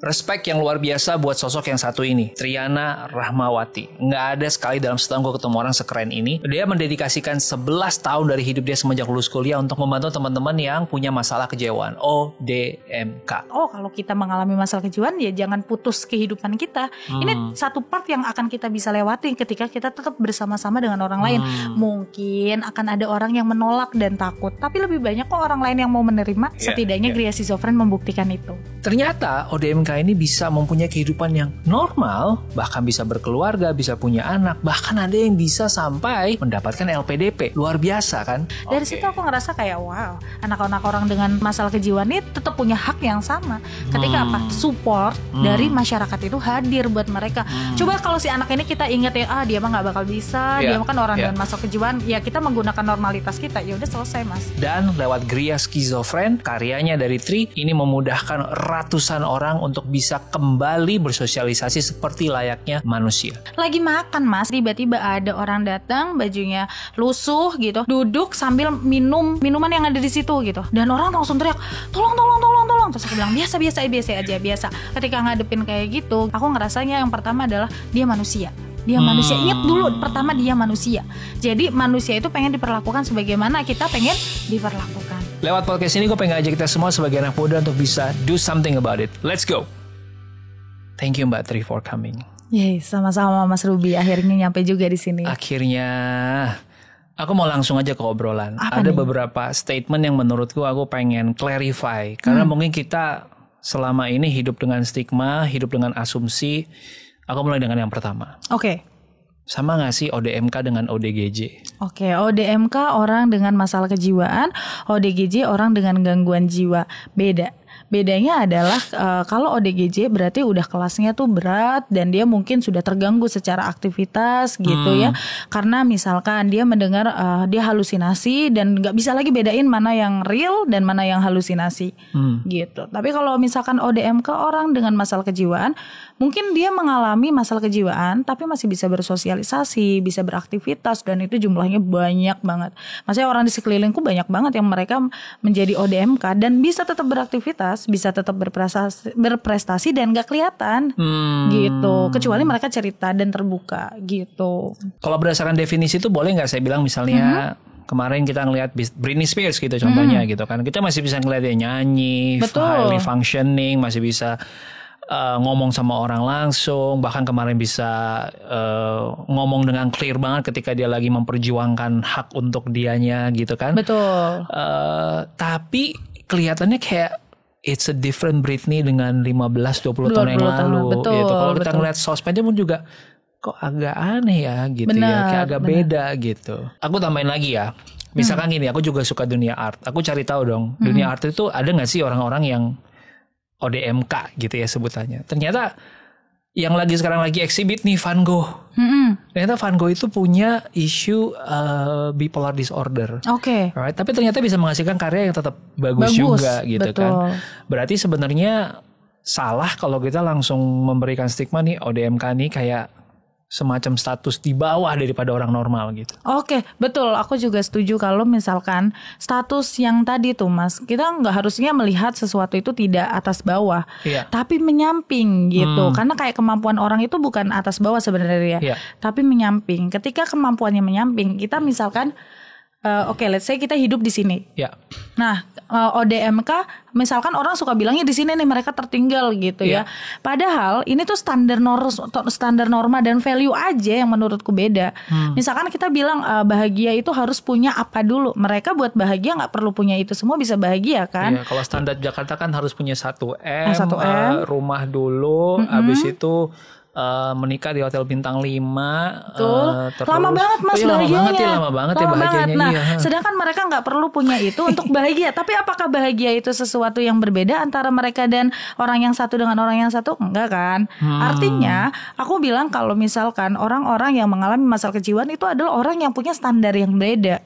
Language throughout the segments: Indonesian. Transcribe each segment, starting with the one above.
Respect yang luar biasa buat sosok yang satu ini, Triana Rahmawati. Nggak ada sekali dalam setahun gue ketemu orang sekeren ini. Dia mendedikasikan 11 tahun dari hidup dia semenjak lulus kuliah untuk membantu teman-teman yang punya masalah kejiwaan, ODMK. Oh, kalau kita mengalami masalah kejiwaan ya jangan putus kehidupan kita. Ini satu part yang akan kita bisa lewati ketika kita tetap bersama-sama dengan orang lain. Mungkin akan ada orang yang menolak dan takut, tapi lebih banyak kok orang lain yang mau menerima. Setidaknya Gria Schizofren membuktikan itu. Ternyata ODMK ini bisa mempunyai kehidupan yang normal, bahkan bisa berkeluarga, bisa punya anak, bahkan ada yang bisa sampai mendapatkan LPDP. Luar biasa kan? Dari situ aku ngerasa kayak wow, anak-anak orang dengan masalah kejiwaan ini tetap punya hak yang sama. Ketika apa? Support dari masyarakat itu hadir buat mereka. Coba kalau si anak ini kita ingat ya, dia mah nggak bakal bisa, dia mah kan orang dengan masalah kejiwaan, ya kita menggunakan normalitas kita, ya udah selesai mas. Dan lewat Gria Schizofren, karyanya dari Tri ini memudahkan ratusan orang untuk bisa kembali bersosialisasi seperti layaknya manusia. Lagi makan mas, tiba-tiba ada orang datang bajunya lusuh gitu, duduk sambil minum minuman yang ada di situ gitu, dan orang langsung teriak tolong. Terus aku bilang biasa aja. Ketika ngadepin kayak gitu, aku ngerasanya yang pertama adalah dia manusia. Manusia. Ingat dulu pertama dia manusia. Jadi manusia itu pengen diperlakukan sebagaimana kita pengen diperlakukan. Lewat podcast ini gue pengen ajak kita semua sebagai anak muda untuk bisa do something about it. Let's go. Thank you Mbak Tri for coming. Yeay, sama-sama Mas Ruby. Akhirnya nyampe juga di sini. Akhirnya aku mau langsung aja ke obrolan. Apa ada nih? beberapa statement yang menurutku aku pengen clarify. Karena mungkin kita selama ini hidup dengan stigma, hidup dengan asumsi. Aku mulai dengan yang pertama. Oke. Sama gak sih ODMK dengan ODGJ? Oke, ODMK orang dengan masalah kejiwaan, ODGJ orang dengan gangguan jiwa. Bedanya adalah kalau ODGJ berarti udah kelasnya tuh berat dan dia mungkin sudah terganggu secara aktivitas gitu ya. Karena misalkan dia mendengar dia halusinasi dan nggak bisa lagi bedain mana yang real dan mana yang halusinasi gitu. Tapi kalau misalkan ODMK orang dengan masalah kejiwaan, mungkin dia mengalami masalah kejiwaan tapi masih bisa bersosialisasi, bisa beraktivitas, dan itu jumlahnya banyak banget. Maksudnya orang di sekelilingku banyak banget yang mereka menjadi ODMK dan bisa tetap beraktivitas, bisa tetap berprestasi dan gak kelihatan gitu, kecuali mereka cerita dan terbuka gitu. Kalau berdasarkan definisi itu boleh gak saya bilang misalnya kemarin kita ngelihat Britney Spears gitu contohnya gitu kan, kita masih bisa ngeliat dia nyanyi, highly functioning, masih bisa ngomong sama orang langsung, bahkan kemarin bisa ngomong dengan clear banget ketika dia lagi memperjuangkan hak untuk dianya gitu kan. Betul. Tapi kelihatannya kayak it's a different Britney dengan 15-20 tahun yang lalu. Betul, gitu. Kalau kita betul. ngeliat sosmednya pun juga kok agak aneh ya gitu. Benar, ya, kayak agak benar. beda gitu. Aku tambahin lagi ya. Misalkan gini, aku juga suka dunia art. Aku cari tahu dong, dunia art itu ada nggak sih orang-orang yang ODMK gitu ya sebutannya. Ternyata yang sekarang lagi exhibit nih Van Gogh. Ternyata Van Gogh itu punya isu bipolar disorder. Oke. Alright, tapi ternyata bisa menghasilkan karya yang tetap bagus juga gitu betul. kan. Berarti sebenarnya salah kalau kita langsung memberikan stigma nih ODMK nih kayak semacam status di bawah daripada orang normal gitu. Oke, betul. Aku juga setuju kalau misalkan status yang tadi tuh Mas, kita nggak harusnya melihat sesuatu itu tidak atas bawah, tapi menyamping gitu. Karena kayak kemampuan orang itu bukan atas bawah sebenarnya, tapi menyamping. Ketika kemampuannya menyamping, kita misalkan let's say kita hidup di sini. Nah, ODMK misalkan orang suka bilangnya di sini nih mereka tertinggal gitu ya. Padahal ini tuh standar norma dan value aja yang menurutku beda. Misalkan kita bilang bahagia itu harus punya apa dulu. Mereka buat bahagia nggak perlu punya itu semua, bisa bahagia kan? Iya, kalau standar Jakarta kan harus punya 1M, rumah dulu, habis itu menikah di hotel bintang 5. Terus lama banget Mas bahagianya. Lama banget ya bahagianya. Nah, sedangkan mereka nggak perlu punya itu untuk bahagia. Tapi apakah bahagia itu sesuatu yang berbeda antara mereka dan orang yang satu dengan orang yang satu? Enggak kan? Artinya, aku bilang kalau misalkan orang-orang yang mengalami masalah kejiwaan itu adalah orang yang punya standar yang beda.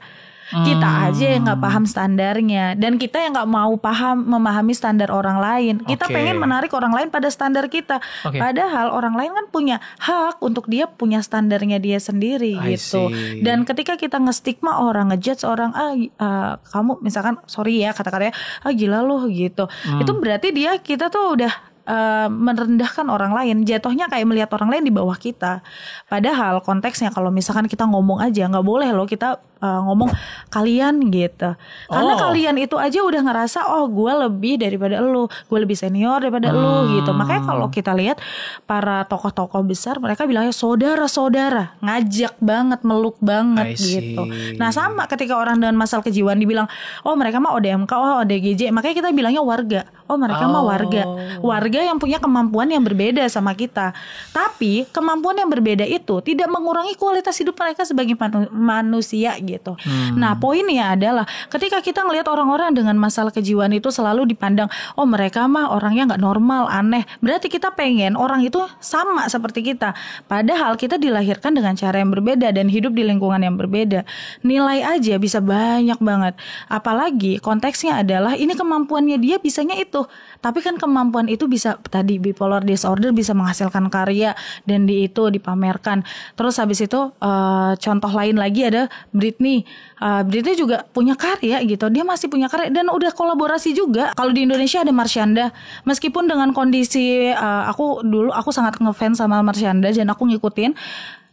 Kita aja yang nggak paham standarnya, dan kita yang nggak mau memahami standar orang lain. Kita pengen menarik orang lain pada standar kita. Padahal orang lain kan punya hak untuk dia punya standarnya dia sendiri gitu. Dan ketika kita ngestigma orang, ngejudge orang, kamu misalkan sorry ya kata-katanya, gila loh gitu. Itu berarti kita tuh udah merendahkan orang lain, jatuhnya kayak melihat orang lain di bawah kita. Padahal konteksnya kalau misalkan kita ngomong aja, nggak boleh loh kita ngomong kalian gitu. Karena kalian itu aja udah ngerasa gue lebih daripada lu, gue lebih senior daripada lu gitu. Makanya kalau kita lihat para tokoh-tokoh besar, mereka bilangnya saudara-saudara, ngajak banget, meluk banget gitu. Nah sama ketika orang dengan masalah kejiwaan dibilang mereka mah ODMK, ODGJ, makanya kita bilangnya warga. Mereka mah warga yang punya kemampuan yang berbeda sama kita. Tapi kemampuan yang berbeda itu tidak mengurangi kualitas hidup mereka sebagai manusia gitu. Nah poinnya adalah ketika kita ngelihat orang-orang dengan masalah kejiwaan itu selalu dipandang mereka mah orangnya nggak normal, aneh. Berarti kita pengen orang itu sama seperti kita. Padahal kita dilahirkan dengan cara yang berbeda dan hidup di lingkungan yang berbeda. Nilai aja bisa banyak banget. Apalagi konteksnya adalah ini kemampuannya dia bisanya itu. Tapi kan kemampuan itu bisa tadi bipolar disorder bisa menghasilkan karya dan itu dipamerkan. Terus habis itu contoh lain lagi ada Britney. Britney juga punya karya gitu. Dia masih punya karya dan udah kolaborasi juga. Kalau di Indonesia ada Marshanda. Meskipun dengan kondisi aku sangat ngefans sama Marshanda dan aku ngikutin.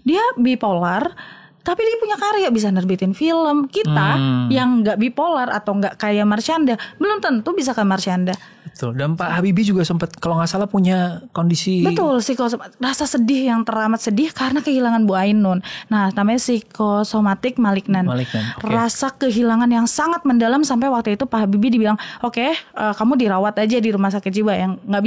Dia bipolar, tapi dia punya karya, bisa nerbitin film. Kita yang gak bipolar atau gak kayak Marshanda belum tentu bisa kayak Marshanda. Betul. Dan Pak Habibie juga sempat kalau nggak salah punya kondisi. Betul, rasa sedih yang teramat sedih karena kehilangan Bu Ainun. Nah, namanya psikosomatik malignan. Okay. Rasa kehilangan yang sangat mendalam sampai waktu itu Pak Habibie dibilang, kamu dirawat aja di rumah sakit jiwa. Yang nggak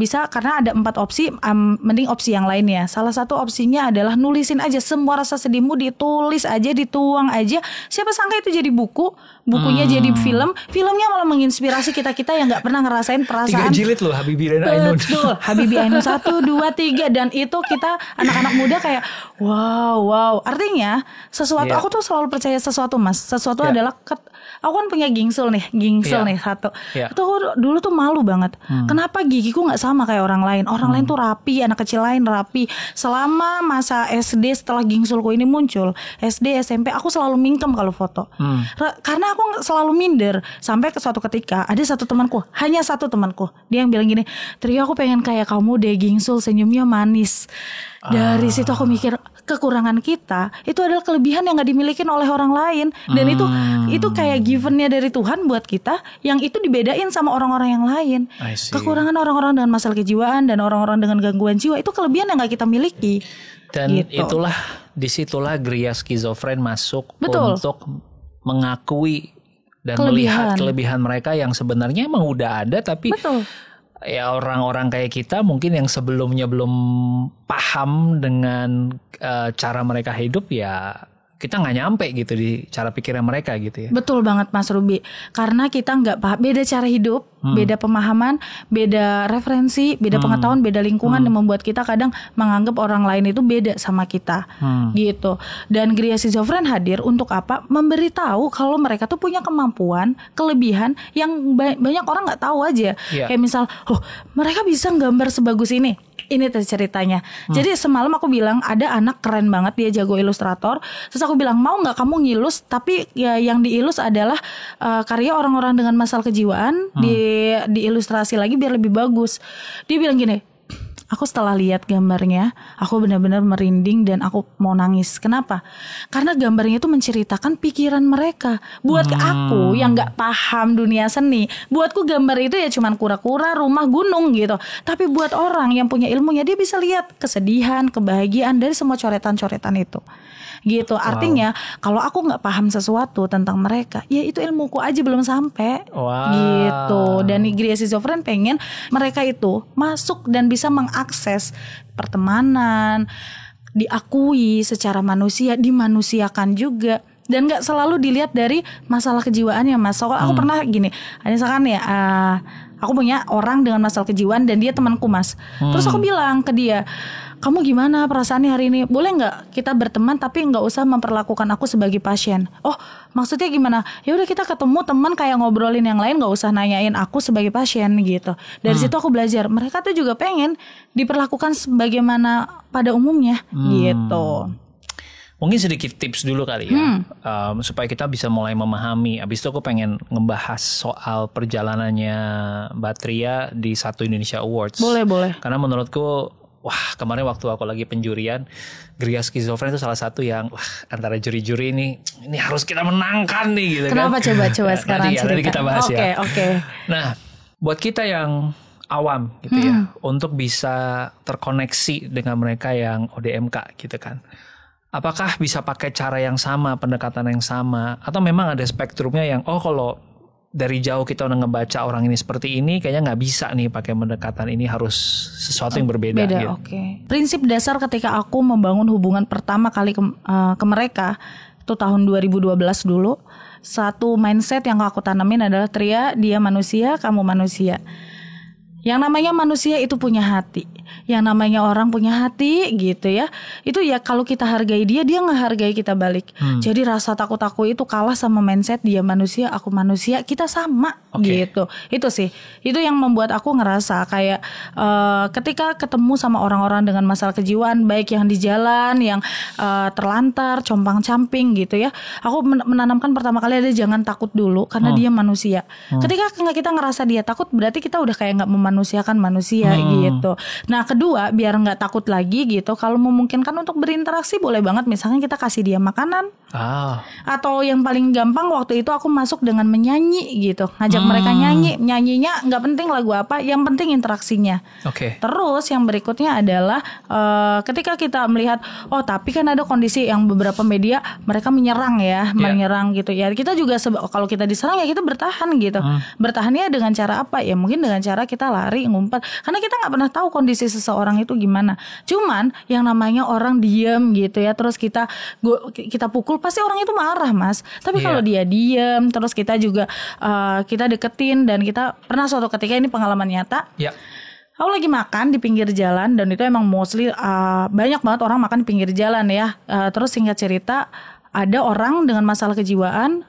bisa karena ada 4 opsi. Mending opsi yang lainnya. Salah satu opsinya adalah nulisin aja semua rasa sedihmu, ditulis aja, dituang aja. Siapa sangka itu jadi bukunya jadi film. Filmnya malah menginspirasi kita yang nggak pernah ngerasain perasaan. 3 jilid loh Habibie dan Ainun. Betul, Habibie Ainun 1, 2, 3 dan itu kita anak-anak muda kayak wow. Artinya sesuatu aku tuh selalu percaya sesuatu Mas. Sesuatu adalah aku kan punya gingsul nih satu. Itu aku dulu tuh malu banget. Kenapa gigiku nggak sama kayak orang lain? Orang lain tuh rapi, anak kecil lain rapi. Selama masa SD setelah gingsulku ini muncul, SD, SMP aku selalu mingkem kalau foto. Karena aku selalu minder sampai ke suatu ketika ada hanya satu temanku, dia yang bilang gini, Trio aku pengen kayak kamu deh, gingsul, senyumnya manis. Dari situ aku mikir kekurangan kita itu adalah kelebihan yang gak dimiliki oleh orang lain. Dan itu kayak givennya dari Tuhan buat kita, yang itu dibedain sama orang-orang yang lain. Kekurangan orang-orang dengan masalah kejiwaan dan orang-orang dengan gangguan jiwa itu kelebihan yang gak kita miliki. Dan disitulah Gria skizofren masuk. Betul. Untuk mengakui dan melihat kelebihan mereka yang sebenarnya emang udah ada, tapi ya orang-orang kayak kita mungkin yang sebelumnya belum paham dengan cara mereka hidup, ya kita nggak nyampe gitu di cara pikirnya mereka gitu ya. Betul banget Mas Ruby, karena kita nggak paham, beda cara hidup, beda pemahaman, beda referensi, beda pengetahuan, beda lingkungan yang membuat kita kadang menganggap orang lain itu beda sama kita gitu. Dan Gria skizofren hadir untuk apa? Memberitahu kalau mereka tuh punya kemampuan, kelebihan yang banyak orang nggak tahu aja. Kayak misal, mereka bisa nggambar sebagus ini. Ini ceritanya. Jadi semalam aku bilang ada anak keren banget, dia jago ilustrator. Terus aku bilang, mau nggak kamu ngilus? Tapi ya yang diilus adalah karya orang-orang dengan masalah kejiwaan, diilustrasi lagi biar lebih bagus. Dia bilang gini, aku setelah lihat gambarnya, aku benar-benar merinding dan aku mau nangis. Kenapa? Karena gambarnya itu menceritakan pikiran mereka. Buat aku yang gak paham dunia seni, buatku gambar itu ya cuman kura-kura, rumah, gunung gitu. Tapi buat orang yang punya ilmunya, dia bisa lihat kesedihan, kebahagiaan dari semua coretan-coretan itu. Gitu. Artinya kalau aku nggak paham sesuatu tentang mereka, ya itu ilmuku aja belum sampai. Gitu. Dan Gria skizofren pengen mereka itu masuk dan bisa mengakses pertemanan, diakui secara manusia, dimanusiakan juga. Dan nggak selalu dilihat dari masalah kejiwaannya Mas. Soalnya aku pernah gini, misalkan ya aku punya orang dengan masalah kejiwaan dan dia temanku Mas. Terus aku bilang ke dia, kamu gimana perasaannya hari ini? Boleh nggak kita berteman tapi nggak usah memperlakukan aku sebagai pasien? Oh, maksudnya gimana? Ya udah kita ketemu teman kayak ngobrolin yang lain, nggak usah nanyain aku sebagai pasien gitu. Dari situ aku belajar, mereka tuh juga pengen diperlakukan sebagaimana pada umumnya gitu. Mungkin sedikit tips dulu kali ya, supaya kita bisa mulai memahami. Abis itu aku pengen ngebahas soal perjalanannya Mbak Tria di Satu Indonesia Awards. Boleh. Karena menurutku, kemarin waktu aku lagi penjurian, Gria Skizofren itu salah satu yang, antara juri-juri ini harus kita menangkan nih gitu. Kenapa kan. Coba sekarang cerita. Nanti kita bahas ya. Oke. Nah, buat kita yang awam gitu ya, untuk bisa terkoneksi dengan mereka yang ODMK gitu kan. Apakah bisa pakai cara yang sama, pendekatan yang sama, atau memang ada spektrumnya yang kalau dari jauh kita udah ngebaca orang ini seperti ini, kayaknya nggak bisa nih pakai pendekatan ini, harus sesuatu yang berbeda. Gitu. Oke. Prinsip dasar ketika aku membangun hubungan pertama kali ke mereka itu tahun 2012 dulu. Satu mindset yang aku tanamin adalah Tria, dia manusia, kamu manusia. Yang namanya manusia itu punya hati. Yang namanya orang punya hati gitu ya. Itu ya kalau kita hargai dia ngehargai kita balik. Jadi rasa takut aku itu kalah sama mindset dia manusia, aku manusia, kita sama gitu. Itu sih. Itu yang membuat aku ngerasa kayak ketika ketemu sama orang-orang dengan masalah kejiwaan, baik yang di jalan, yang terlantar, compang-camping gitu ya. Aku menanamkan pertama kali ada jangan takut dulu karena dia manusia. Ketika kita ngerasa dia takut, berarti kita udah kayak nggak memanusiakan manusia gitu. Nah kedua, biar nggak takut lagi gitu, kalau memungkinkan untuk berinteraksi boleh banget, misalnya kita kasih dia makanan. Atau yang paling gampang waktu itu aku masuk dengan menyanyi gitu, ngajak mereka nyanyinya nggak penting lagu apa, yang penting interaksinya. Terus yang berikutnya adalah ketika kita melihat tapi kan ada kondisi yang beberapa media mereka menyerang gitu ya, kita juga kalau kita diserang ya kita bertahan gitu. Bertahannya dengan cara apa ya, mungkin dengan cara kita lari, ngumpet, karena kita nggak pernah tahu kondisi seseorang itu gimana. Cuman yang namanya orang diem gitu ya, terus kita pukul, pasti orang itu marah mas. Tapi kalau dia diem, terus kita juga kita deketin, dan kita pernah suatu ketika, ini pengalaman nyata. Aku lagi makan di pinggir jalan, dan itu emang mostly banyak banget orang makan di pinggir jalan ya. Terus singkat cerita, ada orang dengan masalah kejiwaan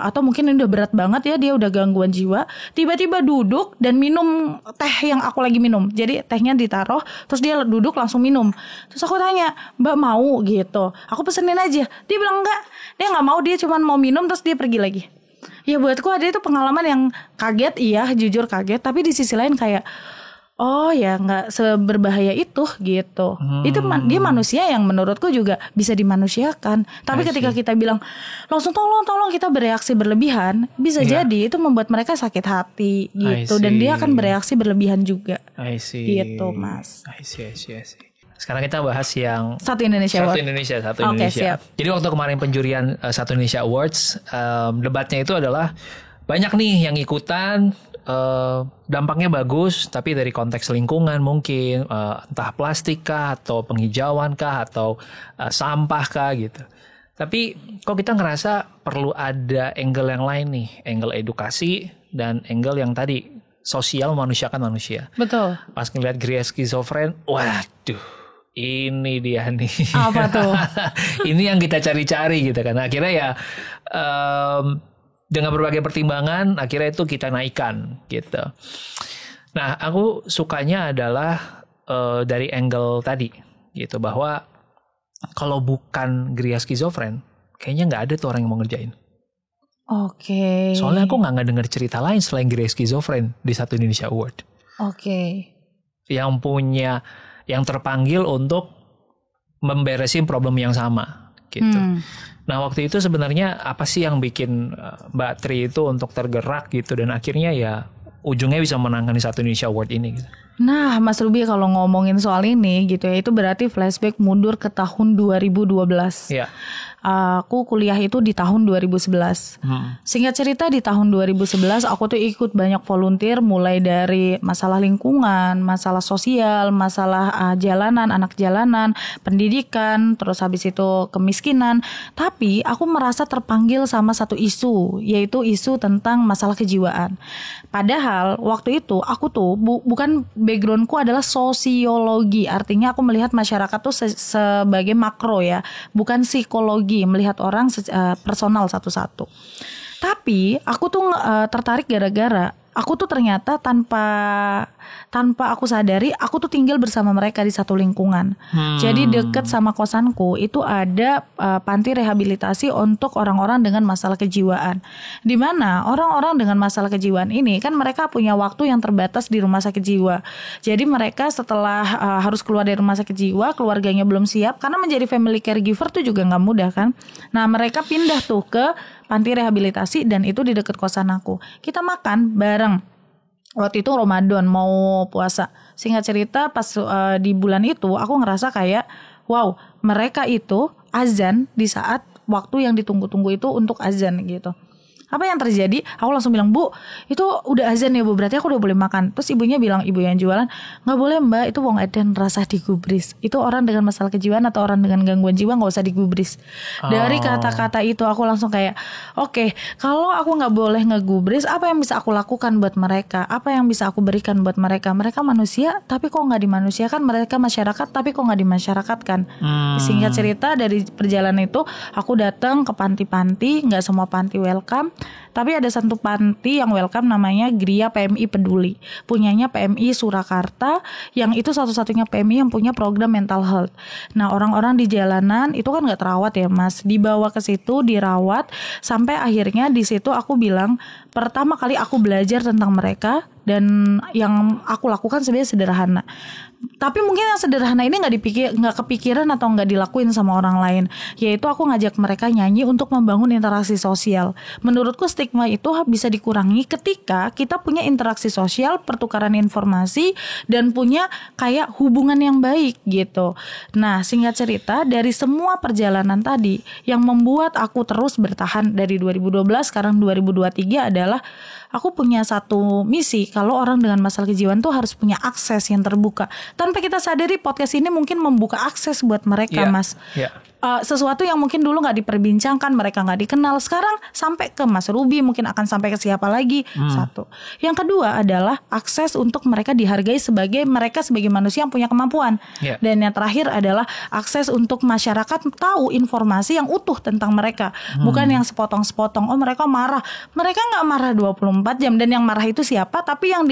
atau mungkin ini udah berat banget ya, dia udah gangguan jiwa, tiba-tiba duduk dan minum teh yang aku lagi minum. Jadi tehnya ditaruh, terus dia duduk langsung minum. Terus aku tanya, Mbak mau gitu? Aku pesenin aja. Dia bilang enggak, dia nggak mau, dia cuma mau minum terus dia pergi lagi. Ya buatku ada itu pengalaman yang kaget, jujur kaget. Tapi di sisi lain kayak, ya nggak seberbahaya itu gitu. Itu dia manusia yang menurutku juga bisa dimanusiakan. Tapi ketika kita bilang langsung tolong kita bereaksi berlebihan, bisa jadi itu membuat mereka sakit hati gitu, dan dia akan bereaksi berlebihan juga. Gitu mas. I see. Sekarang kita bahas yang Satu Indonesia Awards. Satu Indonesia. Siap. Jadi waktu kemarin penjurian Satu Indonesia Awards, debatnya itu adalah banyak nih yang ikutan. Dampaknya bagus, tapi dari konteks lingkungan mungkin entah plastik kah, atau penghijauan kah, atau sampah kah gitu. Tapi kok kita ngerasa perlu ada angle yang lain nih, angle edukasi dan angle yang tadi sosial, memanusiakan manusia. Betul. Pas ngeliat Gria Skizofren, waduh, ini dia nih. Apa tuh? Ini yang kita cari-cari gitu kan. Akhirnya ya dengan berbagai pertimbangan, akhirnya itu kita naikkan gitu. Nah, aku sukanya adalah dari angle tadi gitu, bahwa kalau bukan Gria Skizofren, kayaknya nggak ada tuh orang yang mau ngerjain. Soalnya aku nggak denger cerita lain selain Gria Skizofren di Satu Indonesia Award. Yang terpanggil untuk memberesin problem yang sama gitu. Nah waktu itu sebenarnya apa sih yang bikin Mbak Tri itu untuk tergerak gitu, dan akhirnya ya ujungnya bisa menangani Satu Indonesia Award ini gitu. Nah Mas Ruby, kalau ngomongin soal ini gitu ya, itu berarti flashback mundur ke tahun 2012. Aku kuliah itu di tahun 2011. Singkat cerita di tahun 2011 aku tuh ikut banyak volunteer, mulai dari masalah lingkungan, masalah sosial, masalah jalanan, anak jalanan, pendidikan, terus habis itu kemiskinan. Tapi aku merasa terpanggil sama satu isu, yaitu isu tentang masalah kejiwaan. Padahal waktu itu aku tuh bukan, backgroundku adalah sosiologi, artinya aku melihat masyarakat tuh sebagai makro ya, bukan psikologi, melihat orang personal satu-satu. Tapi aku tuh tertarik gara-gara aku tuh ternyata tanpa tanpa aku sadari aku tuh tinggal bersama mereka di satu lingkungan. Jadi deket sama kosanku itu ada panti rehabilitasi untuk orang-orang dengan masalah kejiwaan. Di mana orang-orang dengan masalah kejiwaan ini kan mereka punya waktu yang terbatas di rumah sakit jiwa. Jadi mereka setelah harus keluar dari rumah sakit jiwa, keluarganya belum siap karena menjadi family caregiver tuh juga nggak mudah kan. Nah mereka pindah tuh ke panti rehabilitasi dan itu di dekat kosan aku. Kita makan bareng. Waktu itu Ramadan mau puasa. Singkat cerita pas di bulan itu aku ngerasa kayak wow, mereka itu azan di saat waktu yang ditunggu-tunggu itu untuk azan gitu. Apa yang terjadi? Aku langsung bilang, Bu, itu udah azan ya Bu, berarti aku udah boleh makan. Terus ibunya bilang, ibu yang jualan, nggak boleh Mbak, itu wong edan rasa digubris. Itu orang dengan masalah kejiwaan atau orang dengan gangguan jiwa nggak usah digubris. Dari kata-kata itu aku langsung kayak, oke, kalau aku nggak boleh ngegubris, apa yang bisa aku lakukan buat mereka? Apa yang bisa aku berikan buat mereka? Mereka manusia, tapi kok nggak dimanusiakan? Mereka masyarakat, tapi kok nggak dimasyarakatkan? Singkat cerita dari perjalanan itu, aku datang ke panti-panti, nggak semua panti welcome. Tapi ada satu panti yang welcome namanya Gria PMI Peduli. Punyanya PMI Surakarta, yang itu satu-satunya PMI yang punya program mental health. Nah orang-orang di jalanan itu kan gak terawat ya Mas. Dibawa ke situ, dirawat. Sampai akhirnya di situ aku bilang, pertama kali aku belajar tentang mereka. Dan yang aku lakukan sebenarnya sederhana. Tapi mungkin yang sederhana ini nggak kepikiran atau nggak dilakuin sama orang lain. Yaitu aku ngajak mereka nyanyi untuk membangun interaksi sosial. Menurutku stigma itu bisa dikurangi ketika kita punya interaksi sosial, pertukaran informasi, dan punya kayak hubungan yang baik gitu. Nah singkat cerita dari semua perjalanan tadi, yang membuat aku terus bertahan dari 2012 sekarang 2023 adalah aku punya satu misi, kalau orang dengan masalah kejiwaan tuh harus punya akses yang terbuka. Tanpa kita sadari podcast ini mungkin membuka akses buat mereka, Mas. Sesuatu yang mungkin dulu gak diperbincangkan, mereka gak dikenal, sekarang sampai ke Mas Ruby, mungkin akan sampai ke siapa lagi. Satu. Yang kedua adalah akses untuk mereka dihargai mereka sebagai manusia yang punya kemampuan. Dan yang terakhir adalah akses untuk masyarakat tahu informasi yang utuh tentang mereka. Bukan yang sepotong-sepotong, oh mereka marah. Mereka gak marah 24 jam. Dan yang marah itu siapa? Tapi yang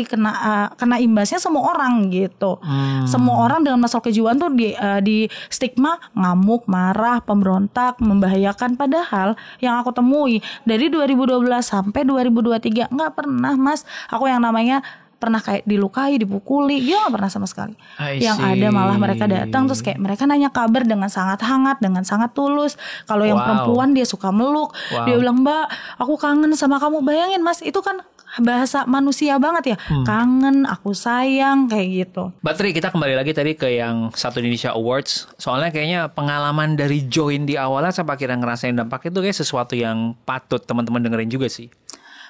kena imbasnya semua orang gitu. Semua orang dengan masalah kejiwaan tuh di stigma, ngamuk, marah, pemberontak, membahayakan. Padahal yang aku temui dari 2012 sampai 2023 nggak pernah Mas aku yang namanya pernah kayak dilukai, dipukuli, dia nggak pernah sama sekali. Yang ada malah mereka datang terus kayak mereka nanya kabar dengan sangat hangat, dengan sangat tulus. Kalau yang perempuan dia suka meluk, dia bilang Mbak aku kangen sama kamu. Bayangin Mas itu kan bahasa manusia banget ya, kangen, aku sayang, kayak gitu. Mbak Tri, kita kembali lagi tadi ke yang Satu Indonesia Awards. Soalnya kayaknya pengalaman dari join di awalnya sampai akhirnya ngerasain dampak itu kayak sesuatu yang patut teman-teman dengerin juga sih.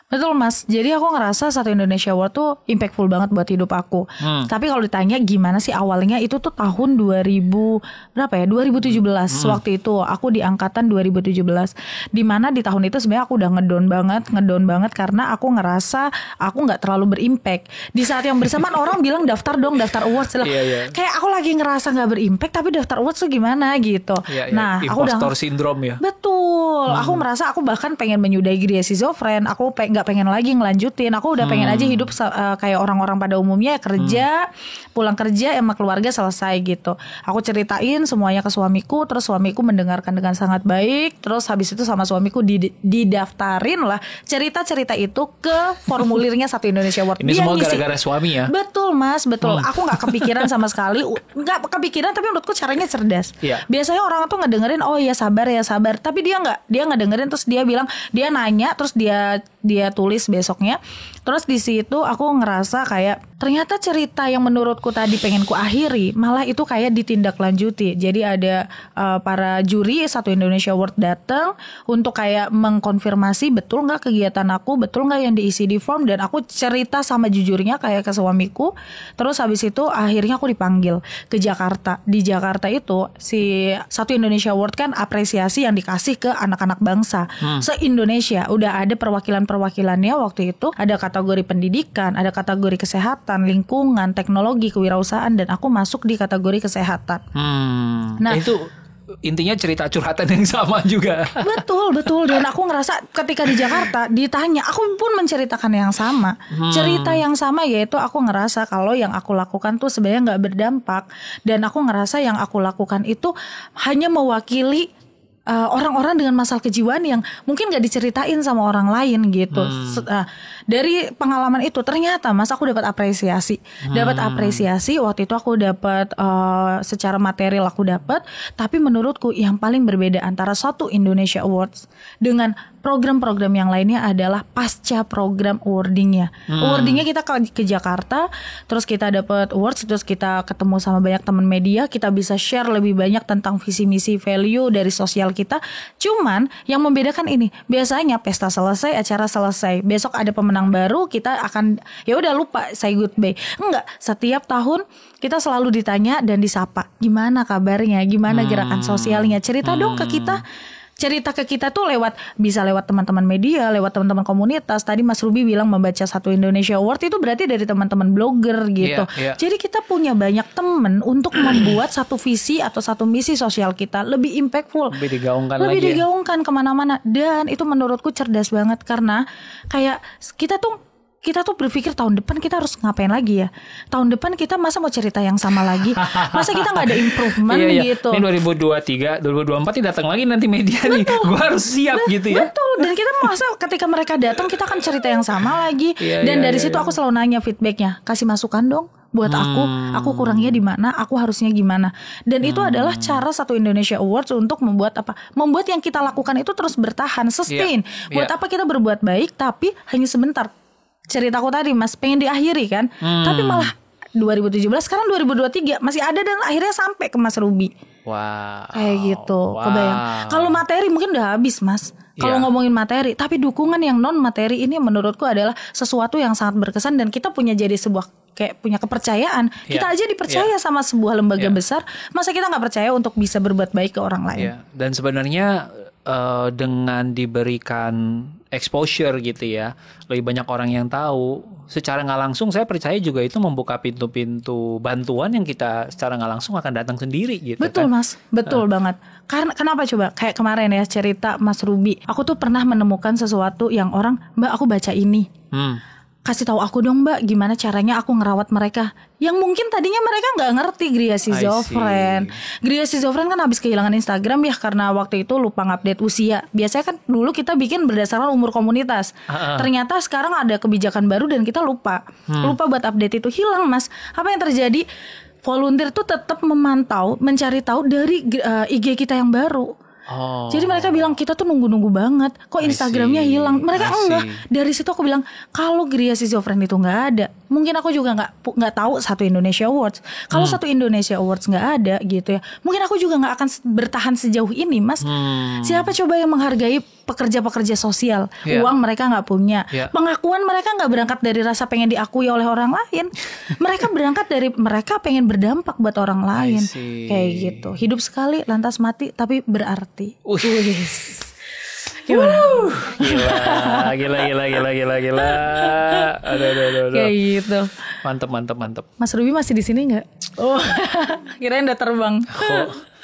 Betul Mas, jadi aku ngerasa Satu Indonesia Award tuh impactful banget buat hidup aku. Tapi kalau ditanya gimana sih awalnya, itu tuh tahun 2017 waktu itu aku di angkatan 2017. Dimana di tahun itu sebenarnya aku udah ngedown banget karena aku ngerasa aku nggak terlalu berimpact. Di saat yang bersamaan orang bilang daftar awards lah. Kayak aku lagi ngerasa nggak berimpact tapi daftar awards tuh gimana gitu. Nah, impostor syndrome ya. Betul, aku merasa aku bahkan pengen menyudahi Gria Schizofren. Aku nggak pengen lagi ngelanjutin. Aku udah pengen aja hidup kayak orang-orang pada umumnya, kerja, pulang kerja sama keluarga selesai gitu. Aku ceritain semuanya ke suamiku, terus suamiku mendengarkan dengan sangat baik. Terus habis itu sama suamiku didaftarin lah cerita-cerita itu ke formulirnya Satu Indonesia Award. Ini dia semua gara-gara suami ya? Betul Mas, betul. Aku nggak kepikiran sama sekali, nggak kepikiran tapi menurutku caranya cerdas. Biasanya orang tuh ngedengerin, oh ya sabar, tapi dia nggak dengerin, terus dia bilang, dia nanya, terus dia tulis besoknya. Terus di situ aku ngerasa kayak ternyata cerita yang menurutku tadi pengen ku akhiri malah itu kayak ditindaklanjuti. Jadi ada para juri Satu Indonesia Award datang untuk kayak mengkonfirmasi betul nggak kegiatan aku, betul nggak yang diisi di form, dan aku cerita sama jujurnya kayak ke suamiku. Terus habis itu akhirnya aku dipanggil ke Jakarta. Di Jakarta itu si Satu Indonesia Award kan apresiasi yang dikasih ke anak-anak bangsa se-Indonesia. Udah ada perwakilannya waktu itu, ada kategori pendidikan, ada kategori kesehatan, lingkungan, teknologi, kewirausahaan, dan aku masuk di kategori kesehatan. Nah itu intinya cerita curhatan yang sama juga. Betul. Dan aku ngerasa ketika di Jakarta ditanya, aku pun menceritakan yang sama. Cerita yang sama, yaitu aku ngerasa kalau yang aku lakukan tuh sebenarnya nggak berdampak. Dan aku ngerasa yang aku lakukan itu hanya mewakili orang-orang dengan masalah kejiwaan yang mungkin gak diceritain sama orang lain gitu. Dari pengalaman itu ternyata Mas, aku dapat apresiasi. Dapat apresiasi waktu itu, aku dapat secara material aku dapat. Tapi menurutku yang paling berbeda antara satu Indonesia Awards dengan program-program yang lainnya adalah pasca program awardingnya. Awardingnya kita ke Jakarta, terus kita dapat awards, terus kita ketemu sama banyak teman media, kita bisa share lebih banyak tentang visi misi value dari sosial kita. Cuman yang membedakan ini, biasanya pesta selesai, acara selesai, besok ada pemenang baru, kita akan ya udah lupa, say goodbye. Enggak, setiap tahun kita selalu ditanya dan disapa, gimana kabarnya, gimana gerakan sosialnya, cerita dong ke kita. Cerita ke kita tuh bisa lewat teman-teman media, lewat teman-teman komunitas. Tadi Mas Ruby bilang membaca satu Indonesia Award, itu berarti dari teman-teman blogger gitu. Jadi kita punya banyak teman untuk membuat satu visi atau satu misi sosial kita lebih impactful, lebih digaungkan kemana-mana. Dan itu menurutku cerdas banget, karena kayak kita tuh berpikir tahun depan kita harus ngapain lagi ya. Tahun depan kita masa mau cerita yang sama lagi. Masa kita gak ada improvement gitu. Ini 2023, 2024 nih datang lagi nanti media nih. Gue harus siap gitu ya. Betul. Dan kita masa ketika mereka datang kita akan cerita yang sama lagi. Dan dari situ aku selalu nanya feedbacknya. Kasih masukan dong buat aku kurangnya di mana, aku harusnya gimana. Dan itu adalah cara satu Indonesia Awards untuk membuat yang kita lakukan itu terus bertahan, sustain. Buat apa kita berbuat baik tapi hanya sebentar. Ceritaku tadi Mas, pengen diakhiri kan, tapi malah 2017 sekarang 2023 masih ada dan akhirnya sampai ke Mas Ruby. Kayak gitu. Kebayang. Kalau materi mungkin udah habis Mas. Kalau ngomongin materi, tapi dukungan yang non materi ini menurutku adalah sesuatu yang sangat berkesan. Dan kita punya jadi sebuah kayak punya kepercayaan. Kita aja dipercaya sama sebuah lembaga besar. Masa kita gak percaya untuk bisa berbuat baik ke orang lain. Dan sebenarnya dengan diberikan exposure gitu ya, lebih banyak orang yang tahu, secara nggak langsung saya percaya juga itu membuka pintu-pintu bantuan yang kita secara nggak langsung akan datang sendiri gitu. Betul kan? Mas, betul banget. Karena kenapa coba, kayak kemarin ya cerita Mas Ruby, aku tuh pernah menemukan sesuatu yang orang, Mbak aku baca ini, kasih tahu aku dong Mbak gimana caranya aku ngerawat mereka. Yang mungkin tadinya mereka gak ngerti Gria Schizofren. Gria Schizofren kan habis kehilangan Instagram ya, karena waktu itu lupa ngupdate usia. Biasanya kan dulu kita bikin berdasarkan umur komunitas. Ternyata sekarang ada kebijakan baru dan kita lupa buat update itu, hilang Mas. Apa yang terjadi? Volunteer tuh tetap memantau, mencari tahu dari IG kita yang baru. Jadi mereka bilang kita tuh nunggu-nunggu banget, kok Instagramnya hilang. Mereka enggak. Dari situ aku bilang kalau Gria Schizofren itu nggak ada, mungkin aku juga nggak tahu satu Indonesia Awards. Kalau satu Indonesia Awards nggak ada gitu ya, mungkin aku juga nggak akan bertahan sejauh ini Mas. Siapa coba yang menghargai pekerja-pekerja sosial? Uang mereka nggak punya, pengakuan mereka nggak berangkat dari rasa pengen diakui oleh orang lain. Mereka berangkat dari mereka pengen berdampak buat orang lain. Kayak gitu. Hidup sekali lantas mati tapi berarti. Gila. Aduh. Kayak gitu. Mantep. Mas Ruby masih di sini nggak? Kirain udah terbang.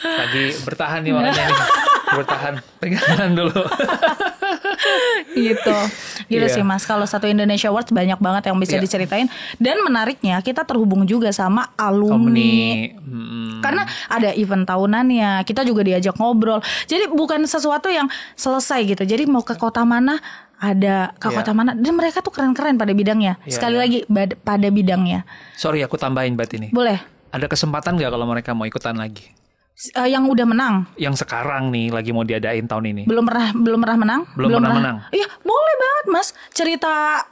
Lagi bertahan nih makanya nih. Bertahan, pegangan dulu. Gitu. Gitu sih Mas. Kalau satu Indonesia Awards banyak banget yang bisa diceritain. Dan menariknya kita terhubung juga sama alumni. Karena ada event tahunannya, kita juga diajak ngobrol. Jadi bukan sesuatu yang selesai gitu. Jadi mau ke kota mana, ada ke kota mana. Dan mereka tuh keren-keren pada bidangnya. Sekali lagi pada bidangnya. Sorry aku tambahin Bat ini. Boleh. Ada kesempatan gak kalau mereka mau ikutan lagi? Yang udah menang, yang sekarang nih lagi mau diadain tahun ini. Belum pernah menang. Iya, boleh banget Mas. Cerita.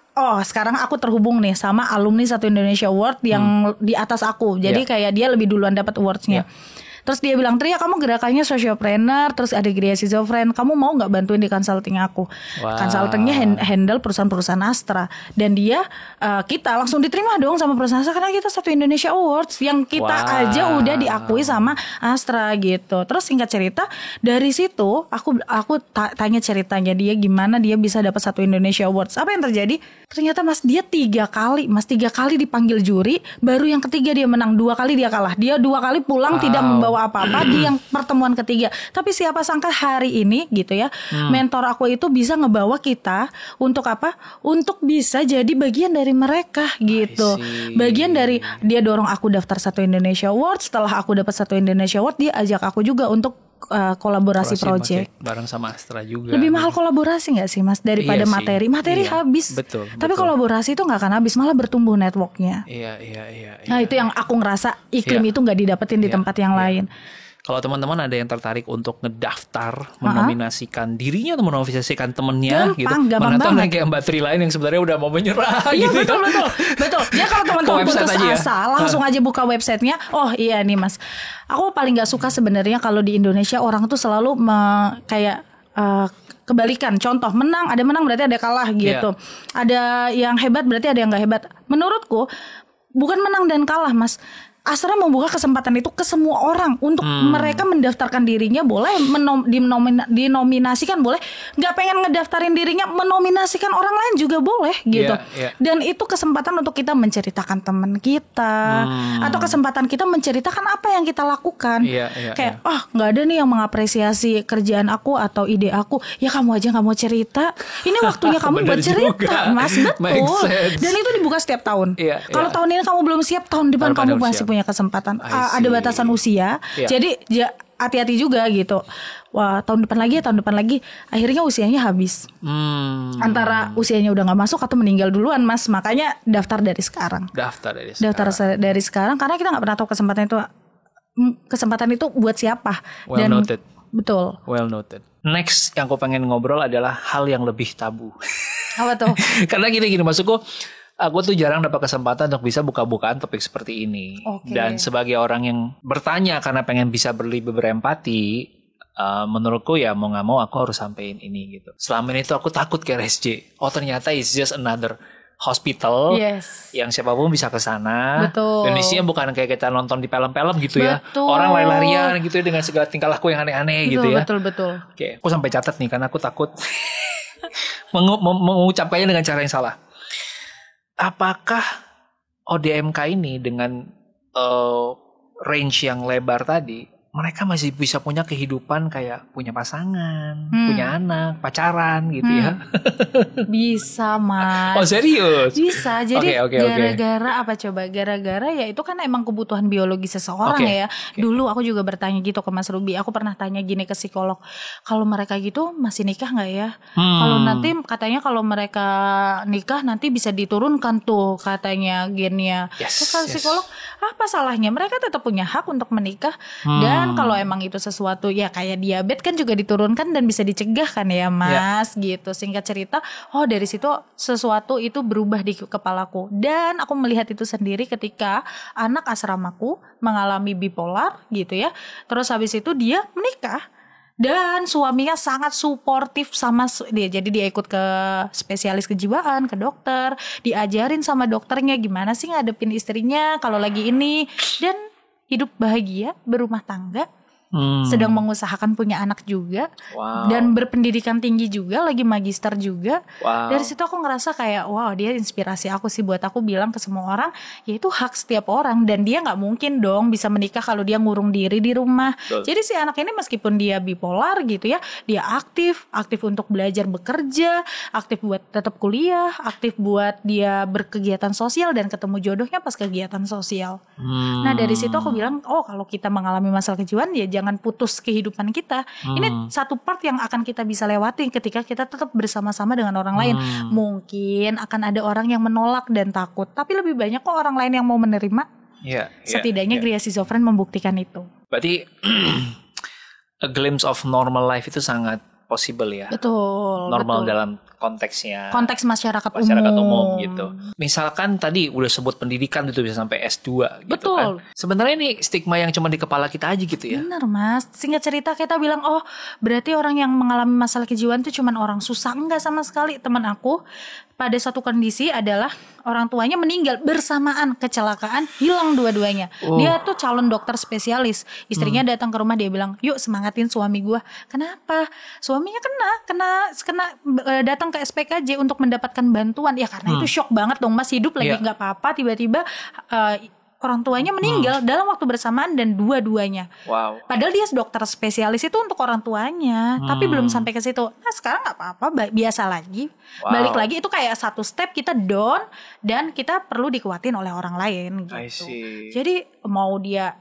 Sekarang aku terhubung nih sama alumni satu Indonesia Award yang di atas aku. Jadi kayak dia lebih duluan dapat awardsnya. Terus dia bilang, Tria kamu gerakannya socialpreneur, terus ada Gria Schizofren, kamu mau gak bantuin di consulting aku? Consultingnya handle perusahaan-perusahaan Astra. Dan dia, kita langsung diterima dong sama perusahaan Astra, karena kita satu Indonesia Awards yang kita aja udah diakui sama Astra gitu. Terus singkat cerita, dari situ aku tanya ceritanya dia gimana dia bisa dapat satu Indonesia Awards. Apa yang terjadi? Ternyata Mas, dia 3 kali dipanggil juri, baru yang ketiga dia menang, 2 kali dia kalah. Dia 2 kali pulang tidak membawa apa-apa di yang pertemuan ketiga. Tapi siapa sangka hari ini gitu ya, mentor aku itu bisa ngebawa kita untuk apa? Untuk bisa jadi bagian dari mereka gitu. Bagian dari dia dorong aku daftar Satu Indonesia Award. Setelah aku dapat Satu Indonesia Award, dia ajak aku juga untuk kolaborasi project bareng sama Astra juga. Lebih mahal kolaborasi nggak sih Mas daripada materi? Materi habis. Betul. Tapi kolaborasi itu nggak akan habis, malah bertumbuh networknya. Iya. Nah itu yang aku ngerasa iklim itu nggak didapetin di tempat yang lain. Kalau teman-teman ada yang tertarik untuk ngedaftar, menominasikan dirinya atau menominasikan temennya gitu. Gampang banget. Kayak Mbak Tri lain yang sebenarnya udah mau menyerah Iya gitu. Betul. Ya kalau teman-teman putus asa, langsung aja buka websitenya. Oh iya nih Mas, aku paling nggak suka sebenarnya kalau di Indonesia orang tuh selalu kayak kebalikan. Contoh, ada menang berarti ada kalah gitu. Ada yang hebat berarti ada yang nggak hebat. Menurutku bukan menang dan kalah Mas. Astra membuka kesempatan itu ke semua orang untuk mereka mendaftarkan dirinya, boleh dinominasikan, boleh nggak pengen ngedaftarin dirinya, menominasikan orang lain juga boleh gitu. Dan itu kesempatan untuk kita menceritakan teman kita atau kesempatan kita menceritakan apa yang kita lakukan. Kayak nggak ada nih yang mengapresiasi kerjaan aku atau ide aku, ya kamu aja nggak mau cerita, ini waktunya kamu buat cerita Mas. Betul. Dan itu dibuka setiap tahun. Kalau tahun ini kamu belum siap, tahun depan kamu masih punya kesempatan. Ada batasan usia. Jadi hati-hati juga gitu. Wah, tahun depan lagi akhirnya usianya habis. Antara usianya udah nggak masuk atau meninggal duluan Mas. Makanya daftar dari sekarang. Daftar dari sekarang karena kita nggak pernah tahu kesempatan itu buat siapa. Noted. Betul. Well noted. Next yang aku pengen ngobrol adalah hal yang lebih tabu. Apa tuh? Karena gini maksudku, aku tuh jarang dapat kesempatan untuk bisa buka-bukaan topik seperti ini. Dan sebagai orang yang bertanya karena pengen bisa lebih berempati, menurutku ya mau gak mau aku harus sampein ini gitu. Selama ini tuh aku takut ke RSJ. Oh ternyata it's just another hospital yang siapapun bisa ke sana. Dan isinya bukan kayak kita nonton di film-film gitu ya. Orang lari-larian gitu dengan segala tingkah laku yang aneh-aneh gitu ya. Betul. Oke, aku sampai catat nih karena aku takut mengucapkannya dengan cara yang salah. Apakah ODMK ini dengan range yang lebar tadi, mereka masih bisa punya kehidupan kayak punya pasangan, punya anak, pacaran gitu ya? Bisa Mas. Oh serius? Bisa. Jadi gara-gara apa coba? Gara-gara ya itu kan emang kebutuhan biologi seseorang ya. Dulu aku juga bertanya gitu ke Mas Ruby. Aku pernah tanya gini ke psikolog. Kalau mereka gitu masih nikah gak ya? Kalau nanti katanya kalau mereka nikah nanti bisa diturunkan tuh katanya gennya. Terus kalau psikolog, apa salahnya? Mereka tetap punya hak untuk menikah. Dan kalau emang itu sesuatu ya kayak diabetes kan juga diturunkan dan bisa dicegah kan ya Mas gitu. Singkat cerita, dari situ sesuatu itu berubah di kepalaku. Dan aku melihat itu sendiri ketika anak asramaku mengalami bipolar gitu ya. Terus habis itu dia menikah. Dan suaminya sangat suportif sama dia. Jadi dia ikut ke spesialis kejiwaan, ke dokter, diajarin sama dokternya gimana sih ngadepin istrinya kalau lagi ini. Dan hidup bahagia, berumah tangga, sedang mengusahakan punya anak juga, dan berpendidikan tinggi juga, lagi magister juga. Dari situ aku ngerasa kayak dia inspirasi aku sih buat aku bilang ke semua orang, ya itu hak setiap orang dan dia nggak mungkin dong bisa menikah kalau dia ngurung diri di rumah. Jadi si anak ini meskipun dia bipolar gitu ya, dia aktif untuk belajar, bekerja, aktif buat tetap kuliah, aktif buat dia berkegiatan sosial dan ketemu jodohnya pas kegiatan sosial. Nah dari situ aku bilang, kalau kita mengalami masalah kejiwaan ya jangan putus kehidupan kita. Ini satu part yang akan kita bisa lewati ketika kita tetap bersama-sama dengan orang lain. Mungkin akan ada orang yang menolak dan takut, tapi lebih banyak kok orang lain yang mau menerima. Setidaknya Gria Schizofren membuktikan itu. Berarti a glimpse of normal life itu sangat possible ya. Normal dalam konteks masyarakat umum gitu. Misalkan tadi udah sebut pendidikan itu bisa sampai S2 gitu kan. Sebenarnya ini stigma yang cuma di kepala kita aja gitu ya. Benar Mas. Singkat cerita kita bilang berarti orang yang mengalami masalah kejiwaan itu cuma orang susah. Enggak sama sekali. Teman aku pada satu kondisi adalah orang tuanya meninggal bersamaan kecelakaan, hilang dua-duanya. Dia tuh calon dokter spesialis. Istrinya datang ke rumah, dia bilang, "Yuk semangatin suami gua." Kenapa? Suaminya kena datang ke SPKJ untuk mendapatkan bantuan. Ya karena itu shock banget dong Mas, hidup lagi nggak apa-apa, tiba-tiba orang tuanya meninggal dalam waktu bersamaan dan dua-duanya. Wow. Padahal dia dokter spesialis itu untuk orang tuanya, tapi belum sampai ke situ. Nah sekarang nggak apa-apa, biasa lagi, balik lagi itu kayak satu step kita down dan kita perlu dikuatin oleh orang lain gitu. Jadi mau dia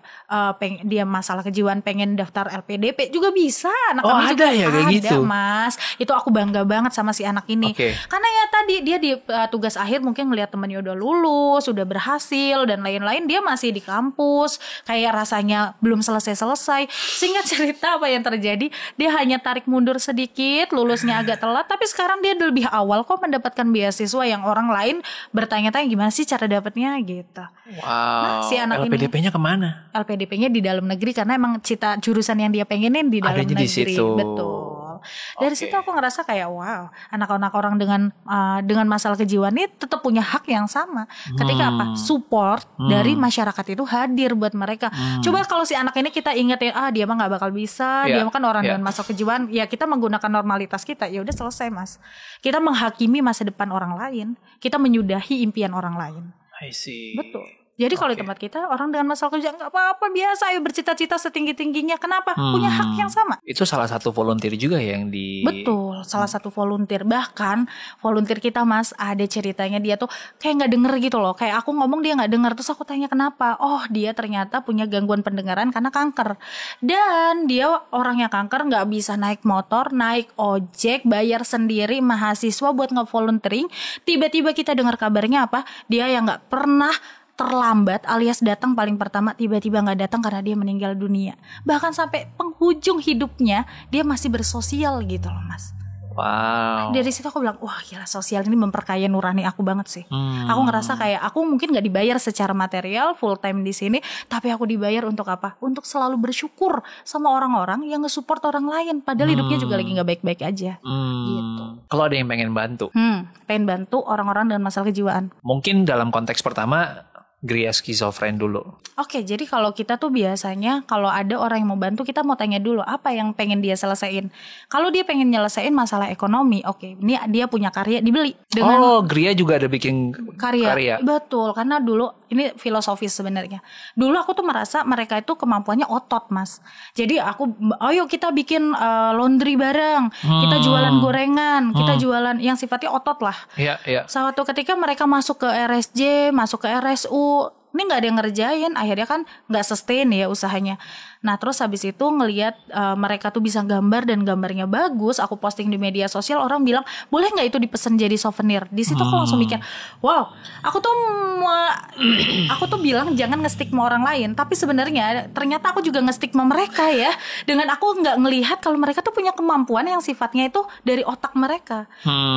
dia masalah kejiwaan pengen daftar LPDP juga bisa. Anak kami ada juga ya kayak gitu, Mas. Itu aku bangga banget sama si anak ini. Karena ya tadi dia di tugas akhir mungkin ngelihat temannya udah lulus, udah berhasil dan lain-lain. Dia masih di kampus, kayak rasanya belum selesai-selesai. Singkat cerita apa yang terjadi, dia hanya tarik mundur sedikit, lulusnya agak telat, tapi sekarang dia lebih awal kok mendapatkan beasiswa yang orang lain bertanya-tanya gimana sih cara dapatnya gitu. Nah, si anak LPDP-nya kemana? LPDP-nya di dalam negeri karena emang cita jurusan yang dia pengenin di dalam negeri. Di situ. Betul. Dari situ aku ngerasa kayak wow, anak-anak orang dengan masalah kejiwaan ini tetap punya hak yang sama. Ketika apa? Support dari masyarakat itu hadir buat mereka. Coba kalau si anak ini kita ingetin, dia mah nggak bakal bisa, dia mah kan orang dengan masalah kejiwaan, ya kita menggunakan normalitas kita, ya udah selesai Mas. Kita menghakimi masa depan orang lain, kita menyudahi impian orang lain. I see. Betul. Jadi kalau di tempat kita orang dengan masalah kejiwaan nggak apa-apa, biasa, ayo bercita-cita setinggi-tingginya. Kenapa? Punya hak yang sama. Itu salah satu volunteer juga yang di. Betul, salah satu volunteer. Bahkan volunteer kita Mas, ada ceritanya dia tuh kayak nggak denger gitu loh. Kayak aku ngomong dia nggak denger, terus aku tanya kenapa? Oh dia ternyata punya gangguan pendengaran karena kanker. Dan dia orangnya kanker, nggak bisa naik motor, naik ojek, bayar sendiri, mahasiswa buat nge-volunteering. Tiba-tiba kita dengar kabarnya apa? Dia yang nggak pernah terlambat alias datang paling pertama tiba-tiba nggak datang karena dia meninggal dunia. Bahkan sampai penghujung hidupnya dia masih bersosial gitu loh Mas. Wow. Dari situ aku bilang wah gila, sosial ini memperkaya nurani aku banget sih. Aku ngerasa kayak aku mungkin nggak dibayar secara material full time di sini, tapi aku dibayar untuk apa? Untuk selalu bersyukur sama orang-orang yang nge-support orang lain padahal hidupnya juga lagi nggak baik-baik aja. Gitu. Kalau ada yang pengen bantu, pengen bantu orang-orang dengan masalah kejiwaan. Mungkin dalam konteks pertama Gria skizofren dulu. Oke, jadi kalau kita tuh biasanya kalau ada orang yang mau bantu, kita mau tanya dulu apa yang pengen dia selesaiin. Kalau dia pengen nyelesain masalah ekonomi, oke, ini dia punya karya dibeli. Gria juga ada bikin karya. Betul, karena dulu ini filosofis sebenarnya. Dulu aku tuh merasa mereka itu kemampuannya otot Mas. Jadi ayo kita bikin laundry bareng, kita jualan gorengan, kita jualan yang sifatnya otot lah. Iya. Suatu ketika mereka masuk ke RSJ, masuk ke RSU, ini nggak ada yang ngerjain, akhirnya kan nggak sustain ya usahanya. Nah terus habis itu ngelihat mereka tuh bisa gambar dan gambarnya bagus, aku posting di media sosial, orang bilang boleh nggak itu dipesan jadi souvenir. Di situ aku langsung mikir, wow, aku tuh bilang jangan ngestigma orang lain, tapi sebenarnya ternyata aku juga ngestigma mereka ya, dengan aku nggak ngelihat kalau mereka tuh punya kemampuan yang sifatnya itu dari otak mereka.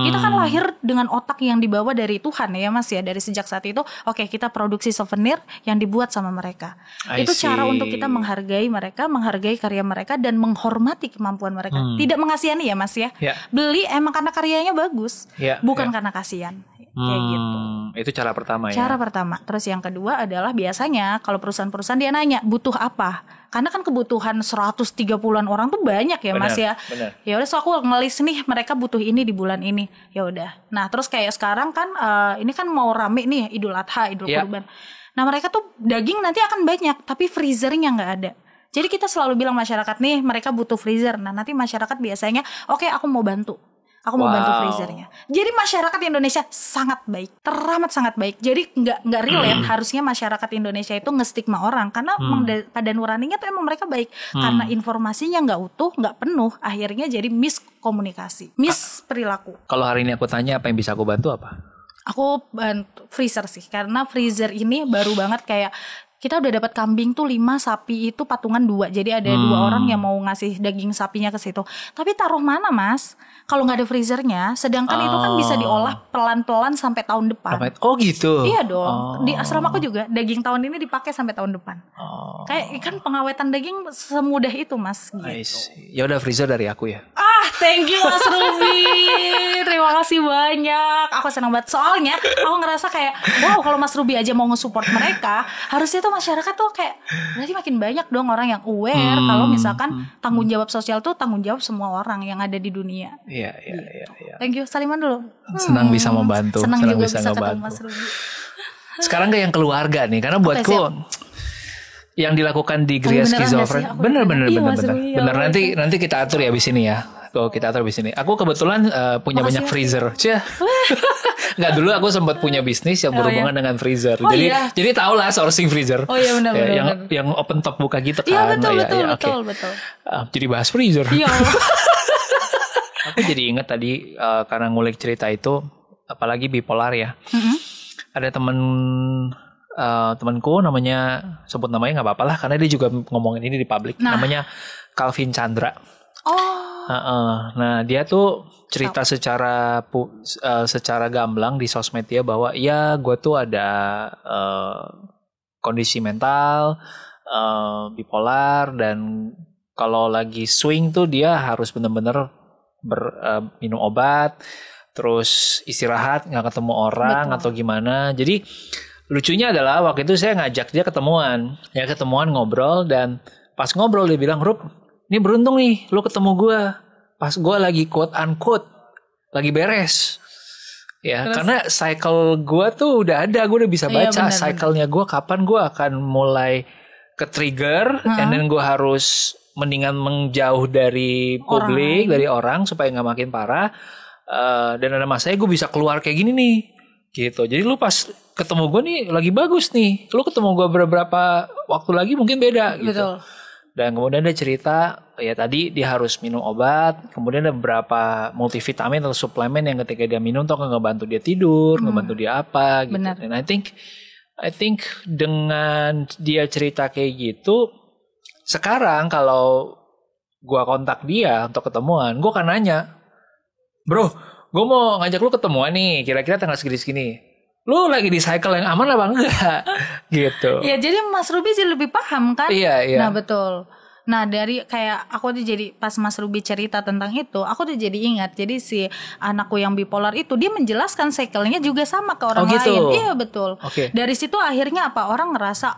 Kita kan lahir dengan otak yang dibawa dari Tuhan ya Mas ya, dari sejak saat itu oke, kita produksi souvenir yang dibuat sama mereka. Itu cara untuk kita menghargai mereka, menghargai karya mereka dan menghormati kemampuan mereka. Tidak mengasihani ya Mas ya. Beli emang karena karyanya bagus, bukan karena kasihan. Kayak gitu. Itu cara pertama ya. Cara pertama. Terus yang kedua adalah biasanya kalau perusahaan-perusahaan dia nanya butuh apa. Karena kan kebutuhan 130-an orang tuh banyak ya Mas ya. Ya udah, so aku ngelis nih mereka butuh ini di bulan ini. Ya udah. Nah, terus kayak sekarang kan ini kan mau rame nih Idul Adha, Idul Kurban. Nah, mereka tuh daging nanti akan banyak, tapi freezernya nggak ada. Jadi kita selalu bilang masyarakat nih mereka butuh freezer. Nah nanti masyarakat biasanya oke, aku mau bantu. Aku mau bantu freezernya. Jadi masyarakat Indonesia sangat baik, teramat sangat baik. Jadi nggak relate harusnya masyarakat Indonesia itu ngestigma orang karena pada nuraninya tuh emang mereka baik. Karena informasinya nggak utuh, nggak penuh, akhirnya jadi miskomunikasi, perilaku. Kalau hari ini aku tanya apa yang bisa aku bantu apa? Aku bantu freezer sih, karena freezer ini baru banget kayak kita udah dapat kambing tuh 5, sapi itu patungan 2. Jadi ada 2 orang yang mau ngasih daging sapinya ke situ. Tapi taruh mana Mas? Kalau nggak ada freezernya, sedangkan itu kan bisa diolah pelan-pelan sampai tahun depan. Oh gitu? Iya dong. Di asrama aku juga daging tahun ini dipakai sampai tahun depan. Kayak kan pengawetan daging semudah itu Mas. Gitu. Ya udah, freezer dari aku ya. Thank you Mas Ruby. Terima kasih banyak. Aku senang banget. Soalnya aku ngerasa kayak wow, kalau Mas Ruby aja mau nge-support mereka, harusnya tuh masyarakat tuh kayak berarti makin banyak dong orang yang aware kalau misalkan tanggung jawab sosial tuh tanggung jawab semua orang yang ada di dunia. Iya. Thank you, saliman dulu. Senang bisa membantu. Senang juga bisa ketemu Mas Ruby. Sekarang ke yang keluarga nih, karena buatku yang dilakukan di Gria Skizofren bener. Nanti kita atur ya abis ini ya. Kita atur abis ini. Aku kebetulan punya banyak freezer. Nggak, dulu aku sempat punya bisnis yang berhubungan dengan freezer. Jadi tau lah sourcing freezer. Oh iya benar. Yang open top buka gitu kan. Iya betul. Jadi bahas freezer. Iya. Aku jadi ingat tadi karena ngulik cerita itu, apalagi bipolar ya. Ada temanku namanya, sebut namanya nggak apa-apa lah karena dia juga ngomongin ini di publik. Namanya Calvin Chandra. Nah dia tuh cerita secara gamblang di sosmed dia bahwa ya gue tuh ada kondisi mental bipolar, dan kalau lagi swing tuh dia harus benar-benar minum obat, terus istirahat, nggak ketemu orang atau gimana. Jadi lucunya adalah waktu itu saya ngajak dia ketemuan ngobrol, dan pas ngobrol dia bilang, Rup, ini beruntung nih lu ketemu gue pas gue lagi quote unquote lagi beres ya. Terus, karena cycle gue tuh udah ada, gue udah bisa baca cycle-nya gue kapan gue akan mulai ke trigger, and then gue harus mendingan menjauh dari publik, dari orang supaya nggak makin parah, dan ada masanya gue bisa keluar kayak gini nih gitu. Jadi lu pas ketemu gue nih lagi bagus nih, lu ketemu gue beberapa waktu lagi mungkin beda gitu. Betul. Dan kemudian dia cerita, ya tadi dia harus minum obat, kemudian ada beberapa multivitamin atau suplemen yang ketika dia minum tuh akan ngebantu dia tidur, ngebantu dia apa gitu. Benar. Dan I think dengan dia cerita kayak gitu, sekarang kalau gua kontak dia untuk ketemuan, gua akan nanya, bro, gua mau ngajak lu ketemuan nih, kira-kira tanggal segini-segini. Lu lagi di cycle yang aman apa enggak? Gitu. Ya jadi Mas Ruby sih lebih paham kan? Iya. Nah betul. Nah dari kayak aku tuh jadi pas Mas Ruby cerita tentang itu, aku tuh jadi ingat. Jadi si anakku yang bipolar itu dia menjelaskan cycle-nya juga sama ke orang lain. Iya betul. Dari situ akhirnya apa, orang ngerasa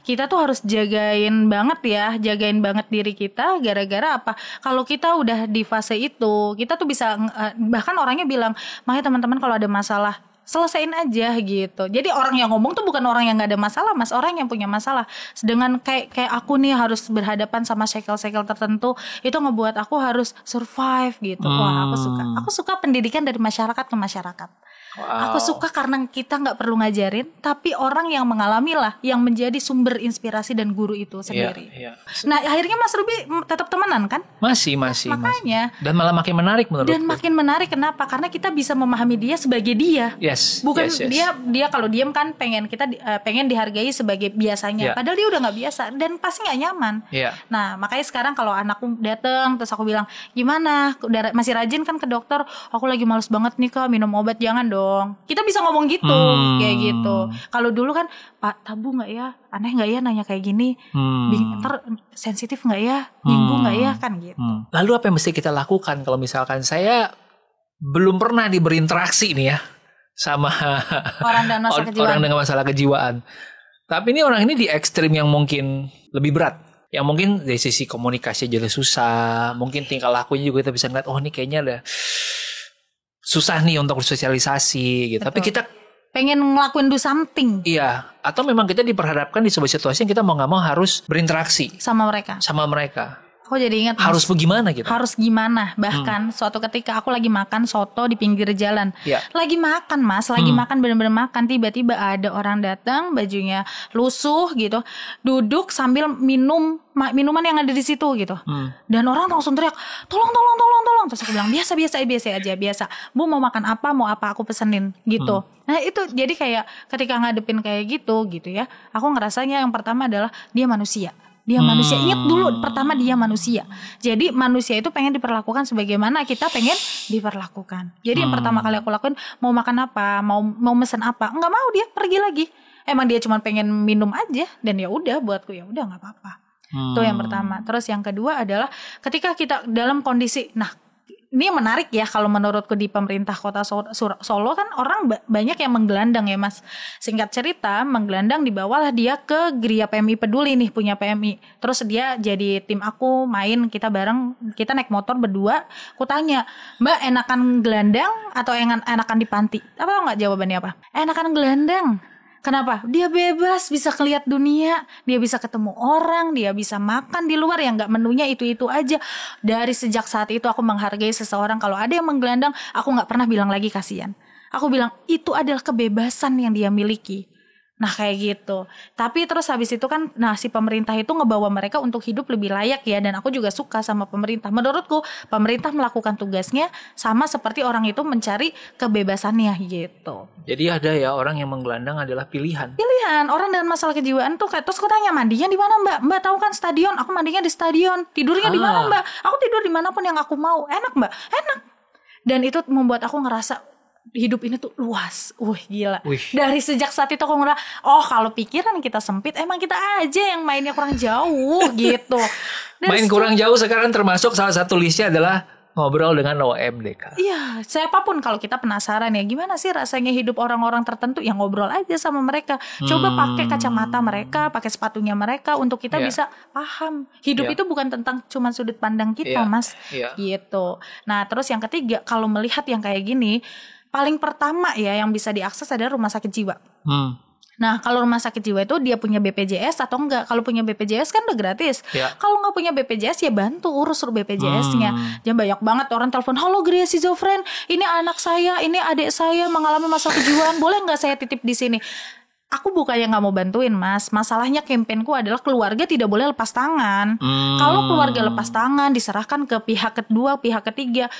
kita tuh harus jagain banget diri kita. Gara-gara apa? Kalau kita udah di fase itu, kita tuh bisa bahkan orangnya bilang, makanya teman-teman kalau ada masalah selesain aja gitu. Jadi orang yang ngomong tuh bukan orang yang nggak ada masalah, Mas, orang yang punya masalah. Sedangkan kayak aku nih harus berhadapan sama cycle-cycle tertentu, itu ngebuat aku harus survive gitu. Wah, aku suka pendidikan dari masyarakat ke masyarakat. Wow. Aku suka karena kita nggak perlu ngajarin, tapi orang yang mengalami lah yang menjadi sumber inspirasi dan guru itu sendiri. Nah akhirnya Mas Ruby tetap temenan kan? Masih. Makanya. Dan malah makin menarik menurutku. Dan makin menarik kenapa? Karena kita bisa memahami dia sebagai dia. Bukan dia kalau diem kan pengen dihargai sebagai biasanya. Padahal dia udah nggak biasa dan pasti nggak nyaman. Nah makanya sekarang kalau anakku datang terus aku bilang, gimana? Masih rajin kan ke dokter? Aku lagi males banget nih Kak, minum obat, jangan dong. Kita bisa ngomong gitu, kayak gitu. Kalau dulu kan, Pak, tabu nggak ya? Aneh nggak ya nanya kayak gini? Ntar sensitif nggak ya? Nyinggung nggak ya? Kan gitu. Lalu apa yang mesti kita lakukan kalau misalkan saya belum pernah berinteraksi nih ya sama orang dengan masalah kejiwaan. Tapi ini orang ini di ekstrim yang mungkin lebih berat. Yang mungkin dari sisi komunikasi jadi susah. Mungkin tingkah lakunya juga kita bisa ngeliat, ini kayaknya ada susah nih untuk bersosialisasi gitu. Betul. Tapi kita pengen ngelakuin do something. Iya. Atau memang kita diperhadapkan di sebuah situasi yang kita mau gak mau harus berinteraksi sama mereka. Aku jadi ingat harus bagaimana gitu. Harus gimana. Bahkan suatu ketika aku lagi makan soto di pinggir jalan. Lagi makan Mas, makan bener-bener makan. Tiba-tiba ada orang datang, bajunya lusuh gitu, duduk sambil minum minuman yang ada di situ gitu. Dan orang langsung teriak, tolong. Terus aku bilang biasa aja. Bu mau makan apa? Mau apa aku pesenin gitu. Nah itu jadi kayak ketika ngadepin kayak gitu ya. Aku ngerasanya yang pertama adalah dia manusia. Manusia. Ingat dulu pertama dia manusia. Jadi manusia itu pengen diperlakukan sebagaimana kita pengen diperlakukan. Jadi yang pertama kali aku lakuin, mau makan apa, mau mesen apa, nggak mau, dia pergi lagi. Emang dia cuma pengen minum aja, dan ya udah buatku ya udah nggak apa-apa. Itu yang pertama. Terus yang kedua adalah ketika kita dalam kondisi, ini menarik ya kalau menurutku di pemerintah kota Solo kan orang banyak yang menggelandang ya Mas. Singkat cerita, menggelandang dibawalah dia ke Gria PMI Peduli nih, punya PMI. Terus dia jadi tim aku main, kita bareng, kita naik motor berdua. Aku tanya, Mbak enakan gelandang atau enakan di panti? Apa enggak jawabannya apa? Enakan gelandang. Kenapa? Dia bebas, bisa ngeliat dunia, dia bisa ketemu orang, dia bisa makan di luar yang nggak menunya itu aja. Dari sejak saat itu aku menghargai seseorang. Kalau ada yang menggelandang, aku nggak pernah bilang lagi kasihan. Aku bilang itu adalah kebebasan yang dia miliki. Nah kayak gitu. Tapi terus habis itu kan, nah si pemerintah itu ngebawa mereka untuk hidup lebih layak ya. Dan aku juga suka sama pemerintah. Menurutku pemerintah melakukan tugasnya sama seperti orang itu mencari kebebasannya gitu. Jadi ada ya orang yang menggelandang adalah pilihan. Pilihan. Orang dengan masalah kejiwaan tuh kayak, terus aku tanya mandinya di mana Mbak? Mbak tahu kan stadion? Aku mandinya di stadion. Tidurnya di mana Mbak? Aku tidur dimanapun yang aku mau. Enak Mbak? Enak. Dan itu membuat aku ngerasa hidup ini tuh luas. Gila. Dari sejak saat itu aku ngerasa, oh kalau pikiran kita sempit, emang kita aja yang mainnya kurang jauh gitu. Main kurang jauh sekarang termasuk salah satu listnya adalah ngobrol dengan OMDK. Iya, siapapun kalau kita penasaran ya gimana sih rasanya hidup orang-orang tertentu, ya ngobrol aja sama mereka. Coba pakai kacamata mereka, pakai sepatunya mereka untuk kita bisa paham. Hidup itu bukan tentang cuma sudut pandang kita, Mas. Gitu. Nah, terus yang ketiga, kalau melihat yang kayak gini, paling pertama ya yang bisa diakses adalah rumah sakit jiwa. Nah kalau rumah sakit jiwa itu dia punya BPJS atau enggak. Kalau punya BPJS kan udah gratis. Kalau nggak punya BPJS ya bantu urus BPJS-nya. Jangan banyak banget orang telepon, halo Gria Schizofren, ini anak saya, ini adik saya mengalami masalah kejiwaan, boleh nggak saya titip di sini? Aku bukannya nggak mau bantuin Mas. Masalahnya kampanyku adalah keluarga tidak boleh lepas tangan. Kalau keluarga lepas tangan diserahkan ke pihak kedua, pihak ketiga,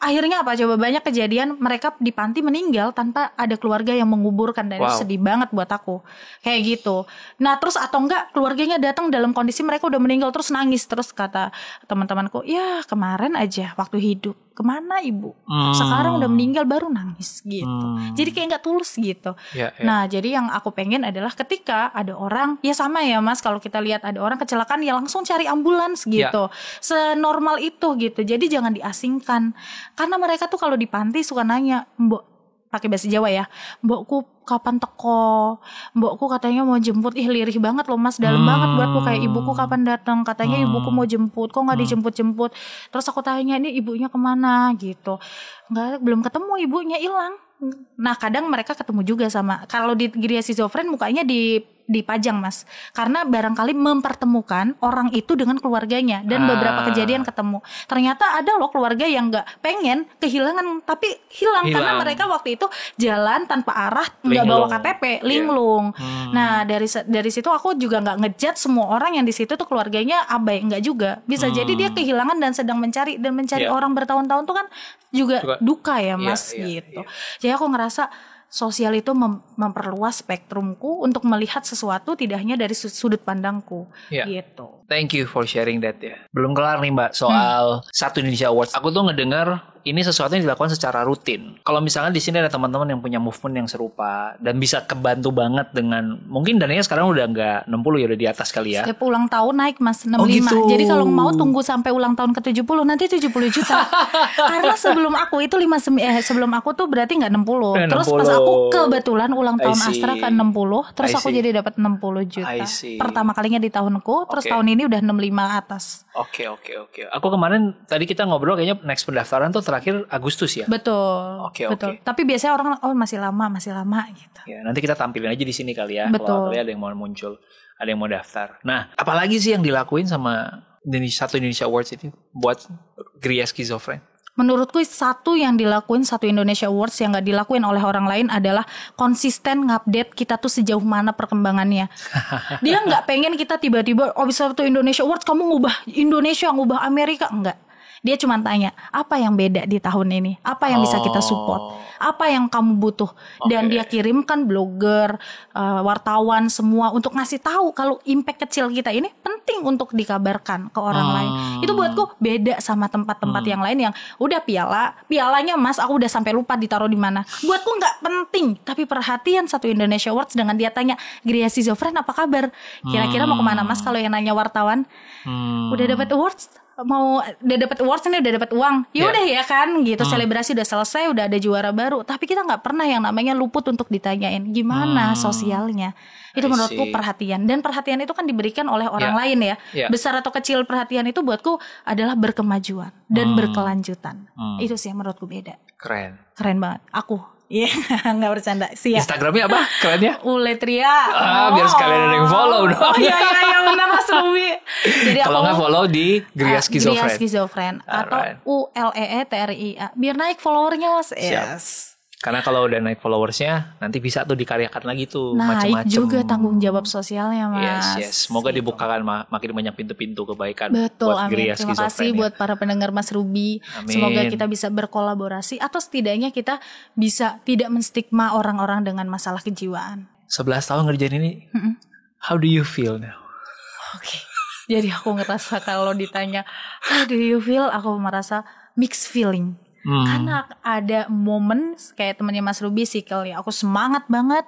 akhirnya apa coba, banyak kejadian mereka di panti meninggal tanpa ada keluarga yang menguburkan. Dan itu sedih banget buat aku kayak gitu. Nah terus atau enggak keluarganya datang dalam kondisi mereka udah meninggal terus nangis. Terus kata teman-temanku, ya kemarin aja waktu hidup kemana ibu, sekarang udah meninggal baru nangis gitu. Jadi kayak nggak tulus gitu. Nah jadi yang aku pengen adalah ketika ada orang, ya sama ya Mas, kalau kita lihat ada orang kecelakaan ya langsung cari ambulans gitu. Senormal itu gitu. Jadi jangan diasingkan. Karena mereka tuh kalau di panti suka nanya, Mbok, pakai bahasa Jawa ya, mbokku kapan teko, mbokku katanya mau jemput, lirih banget loh Mas, dalam banget buatku, kayak ibuku kapan datang, katanya ibuku mau jemput, kok nggak dijemput-jemput. Terus aku tanya, ini ibunya kemana gitu, nggak, belum ketemu, ibunya hilang. Nah kadang mereka ketemu juga sama, kalau di Gria Schizofren mukanya dipajang Mas, karena barangkali mempertemukan orang itu dengan keluarganya. Dan beberapa kejadian ketemu, ternyata ada loh keluarga yang nggak pengen kehilangan tapi hilang karena mereka waktu itu jalan tanpa arah, nggak bawa KTP, linglung. Nah dari situ aku juga nggak ngejudge semua orang yang di situ tuh keluarganya abai, nggak juga, bisa jadi dia kehilangan dan sedang mencari, dan mencari orang bertahun-tahun tuh kan juga duka ya Mas gitu. Jadi aku ngerasa sosial itu memperluas spektrumku untuk melihat sesuatu tidak hanya dari sudut pandangku gitu. Thank you for sharing that ya. Belum kelar nih Mbak soal Satu Indonesia Awards. Aku tuh ngedengar ini sesuatu yang dilakukan secara rutin. Kalau misalnya di sini ada teman-teman yang punya movement yang serupa dan bisa kebantu banget dengan, mungkin dananya sekarang udah nggak 60 ya, udah di atas kali ya. Setiap ulang tahun naik Mas 65. Gitu. Jadi kalau mau tunggu sampai ulang tahun ke-70 nanti 70 juta. Karena sebelum aku itu sebelum aku tuh berarti nggak 60. Terus pas aku kebetulan ulang tahun Astra ke 60, terus aku jadi dapat 60 juta. Pertama kalinya di tahunku, terus tahun ini udah 65 atas. Oke. Aku kemarin tadi kita ngobrol kayaknya next pendaftaran tuh terakhir Agustus ya. Betul. Betul. Tapi biasanya orang masih lama gitu. Ya, nanti kita tampilin aja di sini kali ya. Betul. Kalau ada yang mau muncul, ada yang mau daftar. Nah, apalagi sih yang dilakuin sama Satu Indonesia Awards ini buat Gria Schizofren? Menurutku satu yang dilakuin Satu Indonesia Awards yang gak dilakuin oleh orang lain adalah konsisten ngupdate kita tuh sejauh mana perkembangannya. Dia gak pengen kita tiba-tiba Satu Indonesia Awards kamu ngubah Indonesia, ngubah Amerika, enggak. Dia cuma tanya, apa yang beda di tahun ini? Apa yang bisa kita support? Apa yang kamu butuh? Dan dia kirimkan blogger, wartawan semua untuk ngasih tahu kalau impact kecil kita ini penting untuk dikabarkan ke orang lain. Itu buatku beda sama tempat-tempat yang lain yang udah pialanya Mas, aku udah sampai lupa ditaruh di mana. Buatku nggak penting, tapi perhatian Satu Indonesia Awards dengan dia tanya, Gria Schizofren apa kabar? Kira-kira mau kemana Mas kalau yang nanya wartawan? Udah dapat awards? Udah dapat awards nih, udah dapat uang, yaudah ya kan gitu, selebrasi udah selesai, udah ada juara baru, tapi kita nggak pernah yang namanya luput untuk ditanyain gimana sosialnya. Itu menurutku perhatian, dan perhatian itu kan diberikan oleh orang lain ya. Besar atau kecil perhatian itu buatku adalah berkemajuan dan berkelanjutan. Itu sih yang menurutku beda. Keren banget. Aku Iya, nggak bercanda sih ya. Instagramnya apa? Kerennya? Uletria. Biar sekalian ada yang follow dong. Oh iya benar Mas Ruby. Jadi kalau nggak follow di Gria Schizophren. Gria Schizophren atau ULEETRIA. Biar naik followernya Mas. Yes. Karena kalau udah naik followersnya, nanti bisa tuh dikaryakan lagi tuh Naik macam-macam. juga tanggung jawab sosialnya Mas. Yes. Semoga dibukakan makin banyak pintu-pintu kebaikan. Betul, buat amin. Gria Terima kasih buat para pendengar Mas Ruby. Amin. Semoga kita bisa berkolaborasi atau setidaknya kita bisa tidak menstigma orang-orang dengan masalah kejiwaan. 11 tahun ngerjain ini, how do you feel now? Oke. Jadi aku ngerasa kalau ditanya how do you feel, aku merasa mixed feeling. Karena ada momen kayak temannya Mas Ruby sih kali aku semangat banget,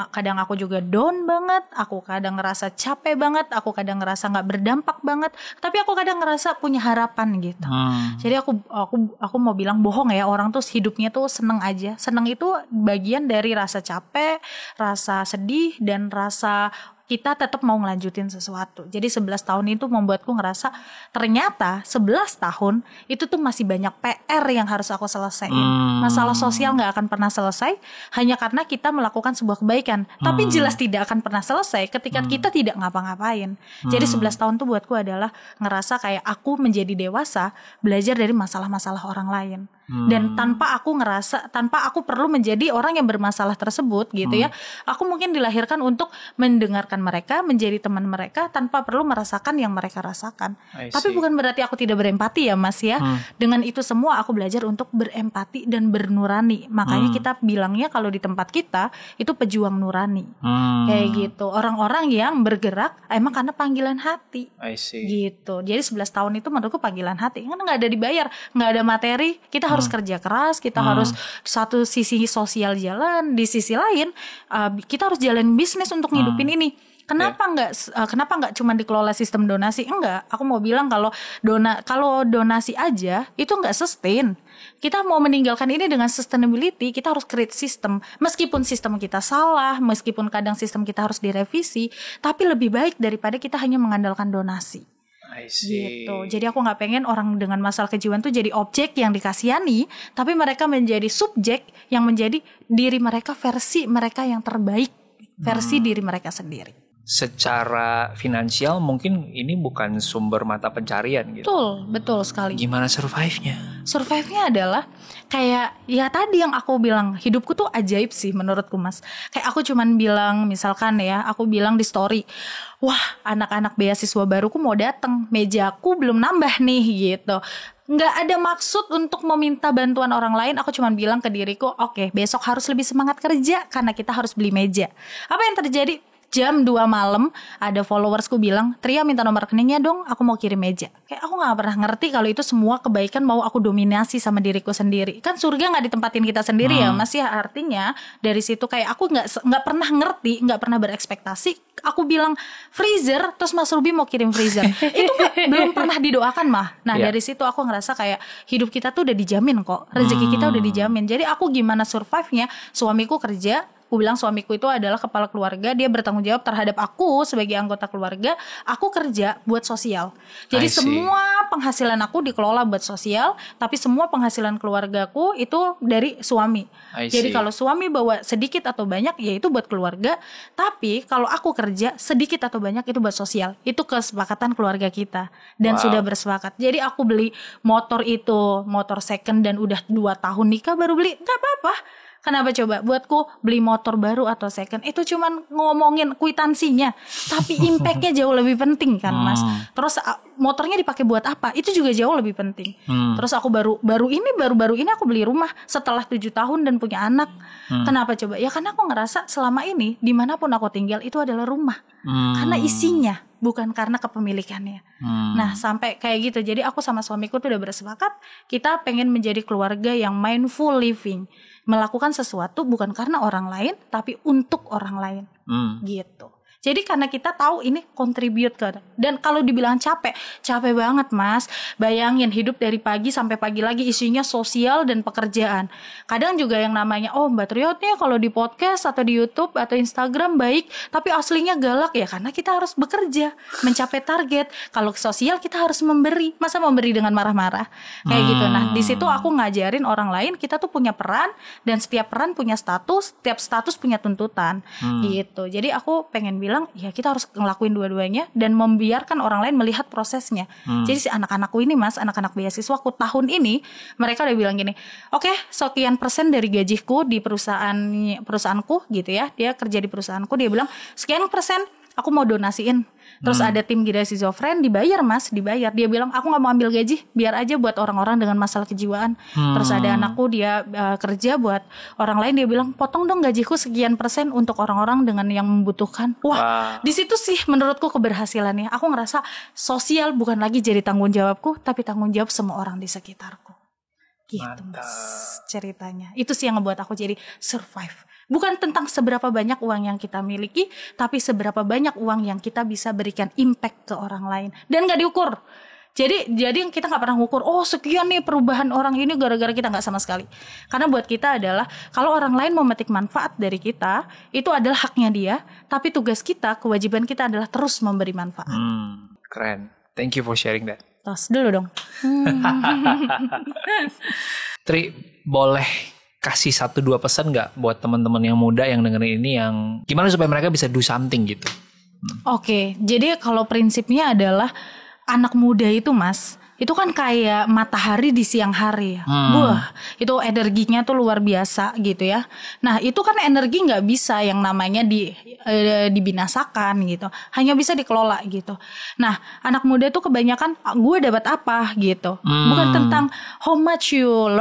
kadang aku juga down banget, aku kadang ngerasa capek banget, aku kadang ngerasa nggak berdampak banget, tapi aku kadang ngerasa punya harapan gitu. Jadi aku mau bilang bohong ya, orang tuh hidupnya tuh seneng aja. Seneng itu bagian dari rasa capek, rasa sedih, dan rasa kita tetap mau ngelanjutin sesuatu. Jadi 11 tahun itu membuatku ngerasa ternyata 11 tahun itu tuh masih banyak PR yang harus aku selesaiin. Masalah sosial gak akan pernah selesai hanya karena kita melakukan sebuah kebaikan. Tapi jelas tidak akan pernah selesai ketika kita tidak ngapa-ngapain. Jadi 11 tahun tuh buatku adalah ngerasa kayak aku menjadi dewasa, belajar dari masalah-masalah orang lain. Dan tanpa aku perlu menjadi orang yang bermasalah tersebut gitu ya. Aku mungkin dilahirkan untuk mendengarkan mereka, menjadi teman mereka tanpa perlu merasakan yang mereka rasakan. Tapi bukan berarti aku tidak berempati ya Mas ya. Dengan itu semua aku belajar untuk berempati dan bernurani. Makanya kita bilangnya kalau di tempat kita itu pejuang nurani. Kayak gitu. Orang-orang yang bergerak emang karena panggilan hati. Gitu. Jadi 11 tahun itu menurutku panggilan hati. Kan gak ada dibayar, gak ada materi. Kita harus kerja keras, kita harus satu sisi sosial jalan, di sisi lain kita harus jalan bisnis untuk ngidupin ini. Kenapa nggak cuma dikelola sistem donasi? Enggak, aku mau bilang kalau donasi aja itu nggak sustain. Kita mau meninggalkan ini dengan sustainability, kita harus create sistem. Meskipun sistem kita salah, meskipun kadang sistem kita harus direvisi, tapi lebih baik daripada kita hanya mengandalkan donasi. Gitu. Jadi aku nggak pengen orang dengan masalah kejiwaan tuh jadi objek yang dikasihani, tapi mereka menjadi subjek yang menjadi diri mereka, versi mereka yang terbaik, versi diri mereka sendiri. Secara finansial mungkin ini bukan sumber mata pencarian gitu. Betul sekali. Gimana survive-nya? Survive-nya adalah kayak ya tadi yang aku bilang, hidupku tuh ajaib sih menurutku Mas. Kayak aku cuman bilang, misalkan ya, aku bilang di story, wah anak-anak beasiswa baruku mau datang, mejaku belum nambah nih gitu. Nggak ada maksud untuk meminta bantuan orang lain. Aku cuman bilang ke diriku, oke, besok harus lebih semangat kerja karena kita harus beli meja. Apa yang terjadi? Jam 2 malam ada followersku bilang, Tria minta nomor rekeningnya dong, aku mau kirim meja. Kayak aku gak pernah ngerti kalau itu semua kebaikan mau aku dominasi sama diriku sendiri. Kan surga gak ditempatin kita sendiri ya Mas ya. Artinya dari situ kayak aku gak pernah ngerti, gak pernah berekspektasi. Aku bilang freezer, terus Mas Ruby mau kirim freezer. Itu belum pernah didoakan mah. Nah dari situ aku ngerasa kayak hidup kita tuh udah dijamin kok, rezeki kita udah dijamin. Jadi aku gimana survive-nya, suamiku kerja. Aku bilang suamiku itu adalah kepala keluarga, dia bertanggung jawab terhadap aku sebagai anggota keluarga. Aku kerja buat sosial. Jadi semua penghasilan aku dikelola buat sosial, tapi semua penghasilan keluargaku itu dari suami. Jadi kalau suami bawa sedikit atau banyak ya itu buat keluarga, tapi kalau aku kerja sedikit atau banyak itu buat sosial. Itu kesepakatan keluarga kita dan sudah bersepakat. Jadi aku beli motor itu, motor second dan udah 2 tahun nikah baru beli, gak apa-apa. Kenapa coba? Buatku beli motor baru atau second itu cuman ngomongin kuitansinya, tapi impactnya jauh lebih penting kan Mas. Terus motornya dipakai buat apa? Itu juga jauh lebih penting. Terus aku baru ini aku beli rumah setelah 7 tahun dan punya anak. Kenapa coba? Ya karena aku ngerasa selama ini dimanapun aku tinggal itu adalah rumah. Karena isinya, bukan karena kepemilikannya. Nah sampai kayak gitu. Jadi aku sama suamiku tuh udah bersepakat, kita pengen menjadi keluarga yang mindful living, melakukan sesuatu bukan karena orang lain tapi untuk orang lain. Gitu. Jadi karena kita tahu ini contribute ke, dan kalau dibilang capek banget Mas. Bayangin hidup dari pagi sampai pagi lagi isinya sosial dan pekerjaan. Kadang juga yang namanya Mbak Triot nih kalau di podcast atau di YouTube atau Instagram baik, tapi aslinya galak ya karena kita harus bekerja mencapai target. Kalau sosial kita harus memberi, masa memberi dengan marah-marah kayak gitu. Nah di situ aku ngajarin orang lain kita tuh punya peran, dan setiap peran punya status, setiap status punya tuntutan gitu. Jadi aku pengen bilang ya kita harus ngelakuin dua-duanya dan membiarkan orang lain melihat prosesnya. Jadi si anak-anakku ini Mas, anak-anak beasiswaku tahun ini mereka udah bilang gini, oke, sekian persen dari gajiku di perusahaanku gitu ya, dia kerja di perusahaanku, dia bilang sekian persen aku mau donasiin. Terus ada tim Gida Schizofren dibayar Mas, dibayar. Dia bilang aku gak mau ambil gaji, biar aja buat orang-orang dengan masalah kejiwaan. Terus ada anakku dia kerja buat orang lain, dia bilang potong dong gajiku sekian persen untuk orang-orang dengan yang membutuhkan. Wah, di situ sih menurutku keberhasilannya. Aku ngerasa sosial bukan lagi jadi tanggung jawabku, tapi tanggung jawab semua orang di sekitarku. Gitu Mas ceritanya. Itu sih yang ngebuat aku jadi survive. Bukan tentang seberapa banyak uang yang kita miliki, tapi seberapa banyak uang yang kita bisa berikan impact ke orang lain. Dan gak diukur. Jadi kita gak pernah ngukur, sekian nih perubahan orang ini gara-gara kita, gak sama sekali. Karena buat kita adalah, kalau orang lain memetik manfaat dari kita, itu adalah haknya dia. Tapi tugas kita, kewajiban kita adalah terus memberi manfaat. Keren. Thank you for sharing that. Tos dulu dong. Tri, boleh kasih 1-2 pesan gak buat teman-teman yang muda yang dengerin ini, yang gimana supaya mereka bisa do something gitu? Oke, jadi kalau prinsipnya adalah anak muda itu Mas, itu kan kayak matahari di siang hari. Wah, itu energinya tuh luar biasa gitu ya. Nah itu kan energi gak bisa yang namanya dibinasakan gitu, hanya bisa dikelola gitu. Nah anak muda tuh kebanyakan gue dapat apa gitu, bukan tentang how much you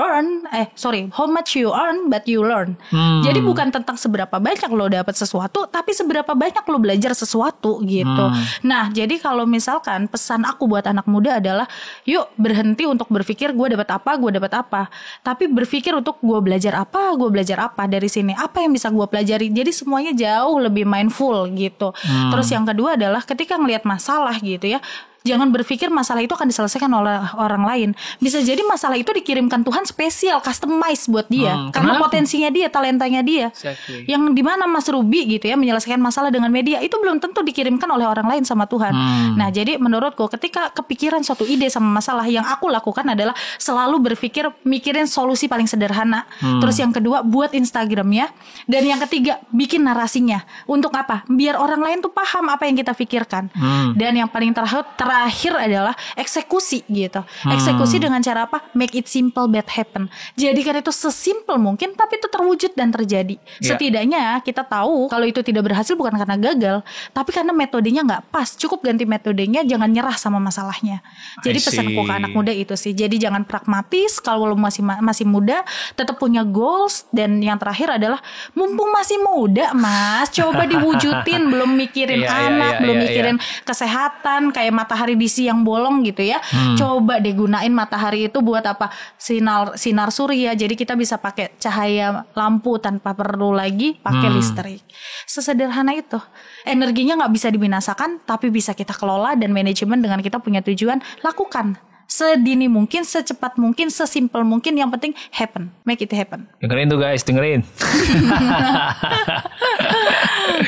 earn but you learn. Jadi bukan tentang seberapa banyak lo dapat sesuatu, tapi seberapa banyak lo belajar sesuatu gitu. Nah jadi kalau misalkan pesan aku buat anak muda adalah, yuk berhenti untuk berpikir gue dapat apa, tapi berpikir untuk gue belajar apa dari sini, apa yang bisa gue pelajari. Jadi semuanya jauh lebih mindful gitu. Terus yang kedua adalah ketika ngelihat masalah gitu ya, jangan berpikir masalah itu akan diselesaikan oleh orang lain. Bisa jadi masalah itu dikirimkan Tuhan spesial, customize buat dia. Karena potensinya dia, talentanya dia. Exactly. Yang dimana Mas Ruby gitu ya menyelesaikan masalah dengan media, itu belum tentu dikirimkan oleh orang lain sama Tuhan. Nah jadi menurutku ketika kepikiran suatu ide sama masalah, yang aku lakukan adalah selalu berpikir, mikirin solusi paling sederhana. Terus yang kedua buat Instagramnya. Dan yang ketiga bikin narasinya. Untuk apa? Biar orang lain tuh paham apa yang kita pikirkan. Dan yang paling terakhir adalah eksekusi gitu. Eksekusi dengan cara apa? Make it simple but happen. Jadikan itu sesimpel mungkin tapi itu terwujud dan terjadi. Setidaknya kita tahu kalau itu tidak berhasil bukan karena gagal, tapi karena metodenya gak pas. Cukup ganti metodenya, jangan nyerah sama masalahnya. Jadi pesanku ke anak muda itu sih. Jadi jangan pragmatis kalau lo masih muda, tetap punya goals. Dan yang terakhir adalah mumpung masih muda Mas, coba diwujudin. Belum mikirin anak, belum mikirin kesehatan, kayak matahari di siang bolong gitu ya. Coba deh gunain matahari itu buat apa? Sinar surya. Jadi kita bisa pakai cahaya lampu tanpa perlu lagi pakai listrik. Sesederhana itu. Energinya gak bisa dibinasakan, tapi bisa kita kelola dan manajemen dengan kita punya tujuan. Lakukan sedini mungkin, secepat mungkin, sesimpel mungkin. Yang penting happen, make it happen. Dengerin tuh guys, dengerin.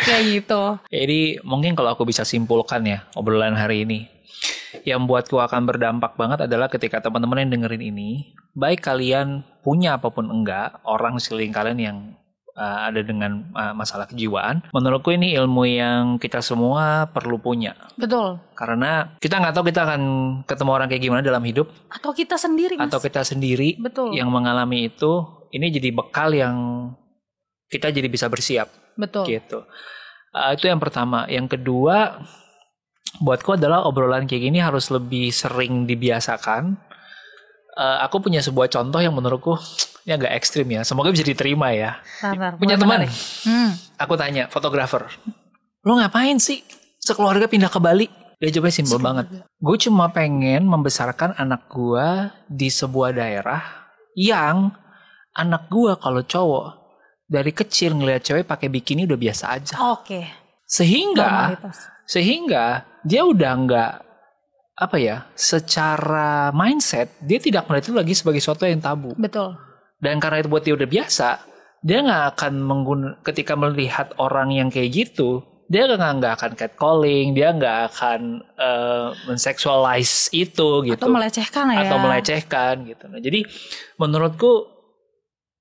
Kayak gitu. Jadi mungkin kalau aku bisa simpulkan ya obrolan hari ini, yang buatku akan berdampak banget adalah ketika teman-teman yang dengerin ini, baik kalian punya apapun enggak, orang sekeliling kalian yang ada dengan masalah kejiwaan, menurutku ini ilmu yang kita semua perlu punya. Betul. Karena kita nggak tahu kita akan ketemu orang kayak gimana dalam hidup. Atau kita sendiri Mas. Atau kita sendiri. Betul. Yang mengalami itu, ini jadi bekal yang kita jadi bisa bersiap. Betul. Gitu. Itu yang pertama. Yang kedua, buatku adalah obrolan kayak gini harus lebih sering dibiasakan. Aku punya sebuah contoh yang menurutku ini agak ekstrim ya. Semoga bisa diterima ya. Punya teman. Aku tanya, fotografer. Lo ngapain sih sekeluarga pindah ke Bali? Dia jawabnya simpel banget. Gue cuma pengen membesarkan anak gue di sebuah daerah yang anak gue kalau cowok dari kecil ngelihat cewek pakai bikini udah biasa aja. Oke. Sehingga dia udah nggak secara mindset dia tidak melihat itu lagi sebagai sesuatu yang tabu. Betul. Dan karena itu buat dia udah biasa, dia nggak akan ketika melihat orang yang kayak gitu, dia nggak akan catcalling, dia nggak akan menseksualize itu gitu. Atau melecehkan gitu. Nah, jadi menurutku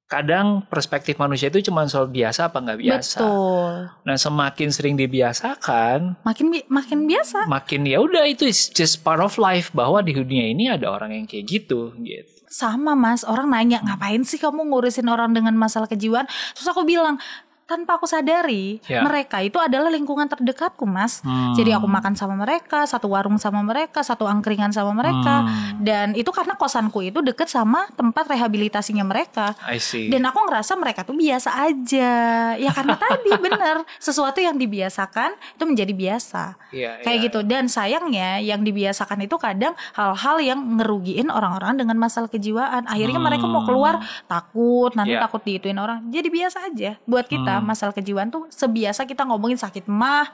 kadang perspektif manusia itu cuma soal biasa apa nggak biasa. Betul. Nah, semakin sering dibiasakan, makin biasa. Makin ya udah itu is just part of life, bahwa di dunia ini ada orang yang kayak gitu. Sama Mas, orang nanya ngapain sih kamu ngurusin orang dengan masalah kejiwaan? Terus aku bilang, tanpa aku sadari, mereka itu adalah lingkungan terdekatku, Mas. Jadi aku makan sama mereka, satu warung sama mereka, satu angkringan sama mereka. Dan itu karena kosanku itu deket sama tempat rehabilitasinya mereka. I see. Dan aku ngerasa mereka tuh biasa aja. Ya karena tadi bener, sesuatu yang dibiasakan itu menjadi biasa. Kayak gitu. Dan sayangnya yang dibiasakan itu kadang hal-hal yang ngerugiin orang-orang dengan masalah kejiwaan. Akhirnya mereka mau keluar takut, nanti takut diituin orang. Jadi biasa aja buat kita. Masalah kejiwaan tuh sebiasa kita ngomongin sakit mah,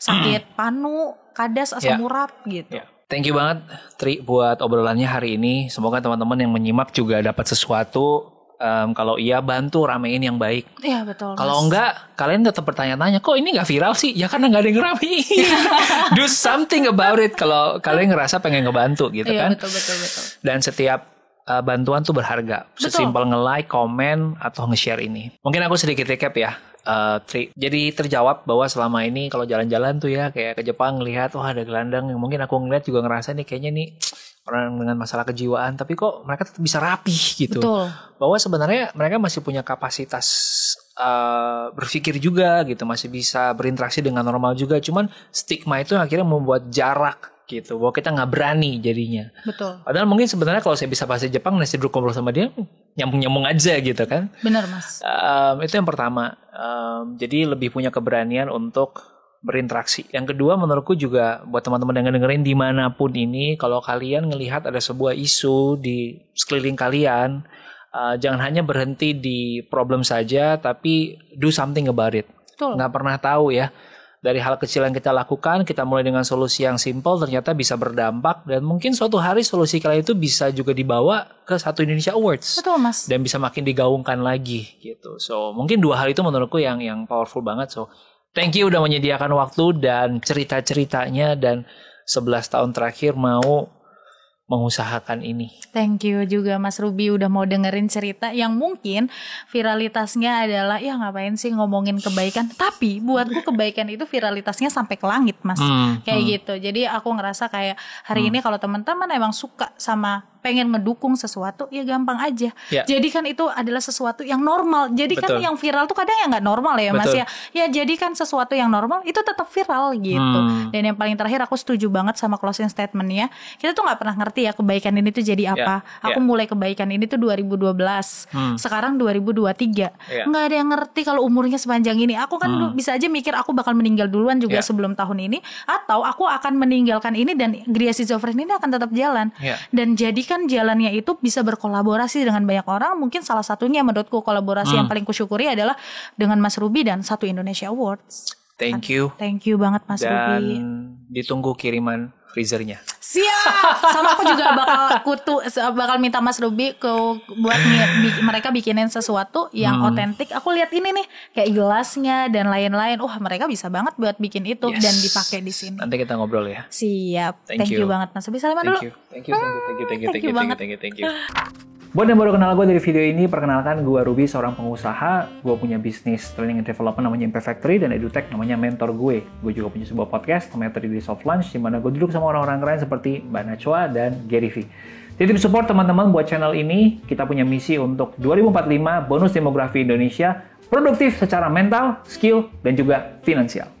sakit panu, kadas, asam urat gitu. Thank you banget Tri buat obrolannya hari ini. Semoga teman-teman yang menyimak juga dapat sesuatu. Kalau iya bantu ramein yang baik. Iya betul. Kalau enggak, kalian tetap bertanya-tanya, kok ini nggak viral sih? Ya karena nggak ada yang ngeramein. Do something about it. Kalau kalian ngerasa pengen ngebantu gitu kan. Betul. Dan setiap bantuan tuh berharga. Sesimpel nge-like, komen, atau nge-share ini. Mungkin aku sedikit recap ya. Jadi terjawab bahwa selama ini kalau jalan-jalan tuh ya kayak ke Jepang ngelihat wah ada gelandang yang mungkin aku ngeliat juga ngerasa nih kayaknya nih orang dengan masalah kejiwaan tapi kok mereka tetap bisa rapih gitu. Betul. Bahwa sebenarnya mereka masih punya kapasitas berpikir juga gitu, masih bisa berinteraksi dengan normal juga. Cuman stigma itu akhirnya membuat jarak gitu, bahwa kita nggak berani jadinya. Betul. Padahal mungkin sebenarnya kalau saya bisa bahasa Jepang, nasi duduk ngobrol sama dia nyambung-nyambung aja gitu kan. Benar Mas. Itu yang pertama. Jadi lebih punya keberanian untuk berinteraksi. Yang kedua menurutku juga buat teman-teman yang dengerin dimanapun ini, kalau kalian ngelihat ada sebuah isu di sekeliling kalian, jangan hanya berhenti di problem saja, tapi do something about it. Betul. Nggak pernah tahu ya. Dari hal kecil yang kita lakukan, kita mulai dengan solusi yang simple, ternyata bisa berdampak. Dan mungkin suatu hari solusi kalian itu bisa juga dibawa ke Satu Indonesia Awards. Betul Mas. Dan bisa makin digaungkan lagi gitu. So mungkin dua hal itu menurutku yang powerful banget. So thank you udah menyediakan waktu dan cerita-ceritanya. Dan 11 tahun terakhir mau mengusahakan ini. Thank you juga Mas Ruby udah mau dengerin cerita yang mungkin viralitasnya adalah ya ngapain sih ngomongin kebaikan, tapi buatku kebaikan itu viralitasnya sampai ke langit Mas. Kayak gitu. Jadi aku ngerasa kayak hari ini kalau teman-teman emang suka sama pengen ngedukung sesuatu ya gampang aja. Jadi kan itu adalah sesuatu yang normal. Jadi kan yang viral tuh kadang yang nggak normal ya Mas ya. Ya jadi kan sesuatu yang normal itu tetap viral gitu. Dan yang paling terakhir aku setuju banget sama closing statementnya. Kita tuh nggak pernah ngerti ya kebaikan ini tuh jadi apa. Aku mulai kebaikan ini tuh 2012. Sekarang 2023. Nggak ada yang ngerti kalau umurnya sepanjang ini. Aku kan bisa aja mikir aku bakal meninggal duluan juga sebelum tahun ini, atau aku akan meninggalkan ini dan Gria Schizofrenia ini akan tetap jalan. Dan jadikan jalannya itu bisa berkolaborasi dengan banyak orang. Mungkin salah satunya menurutku kolaborasi yang paling kusyukuri adalah dengan Mas Ruby dan Satu Indonesia Awards. Thank you. Thank you banget Mas Ruby. Dan ditunggu kiriman freezernya. Siap. Sama aku juga bakal minta Mas Ruby buat mereka bikinin sesuatu yang otentik. Aku lihat ini nih kayak gelasnya dan lain-lain. Mereka bisa banget buat bikin itu dan dipakai di sini. Nanti kita ngobrol ya. Siap. Thank you banget Mas Ruby. Salaman dulu. Thank you. Buat yang baru kenal gue dari video ini, perkenalkan gue Ruby, seorang pengusaha. Gue punya bisnis training and development namanya Impact Factory, dan edutech namanya Mentor Gue. Gue juga punya sebuah podcast namanya 3 Days of Lunch, di mana gue duduk sama orang-orang keren seperti Mbak Najwa dan Gary V. Titip support teman-teman buat channel ini. Kita punya misi untuk 2045 bonus demografi Indonesia produktif secara mental, skill, dan juga finansial.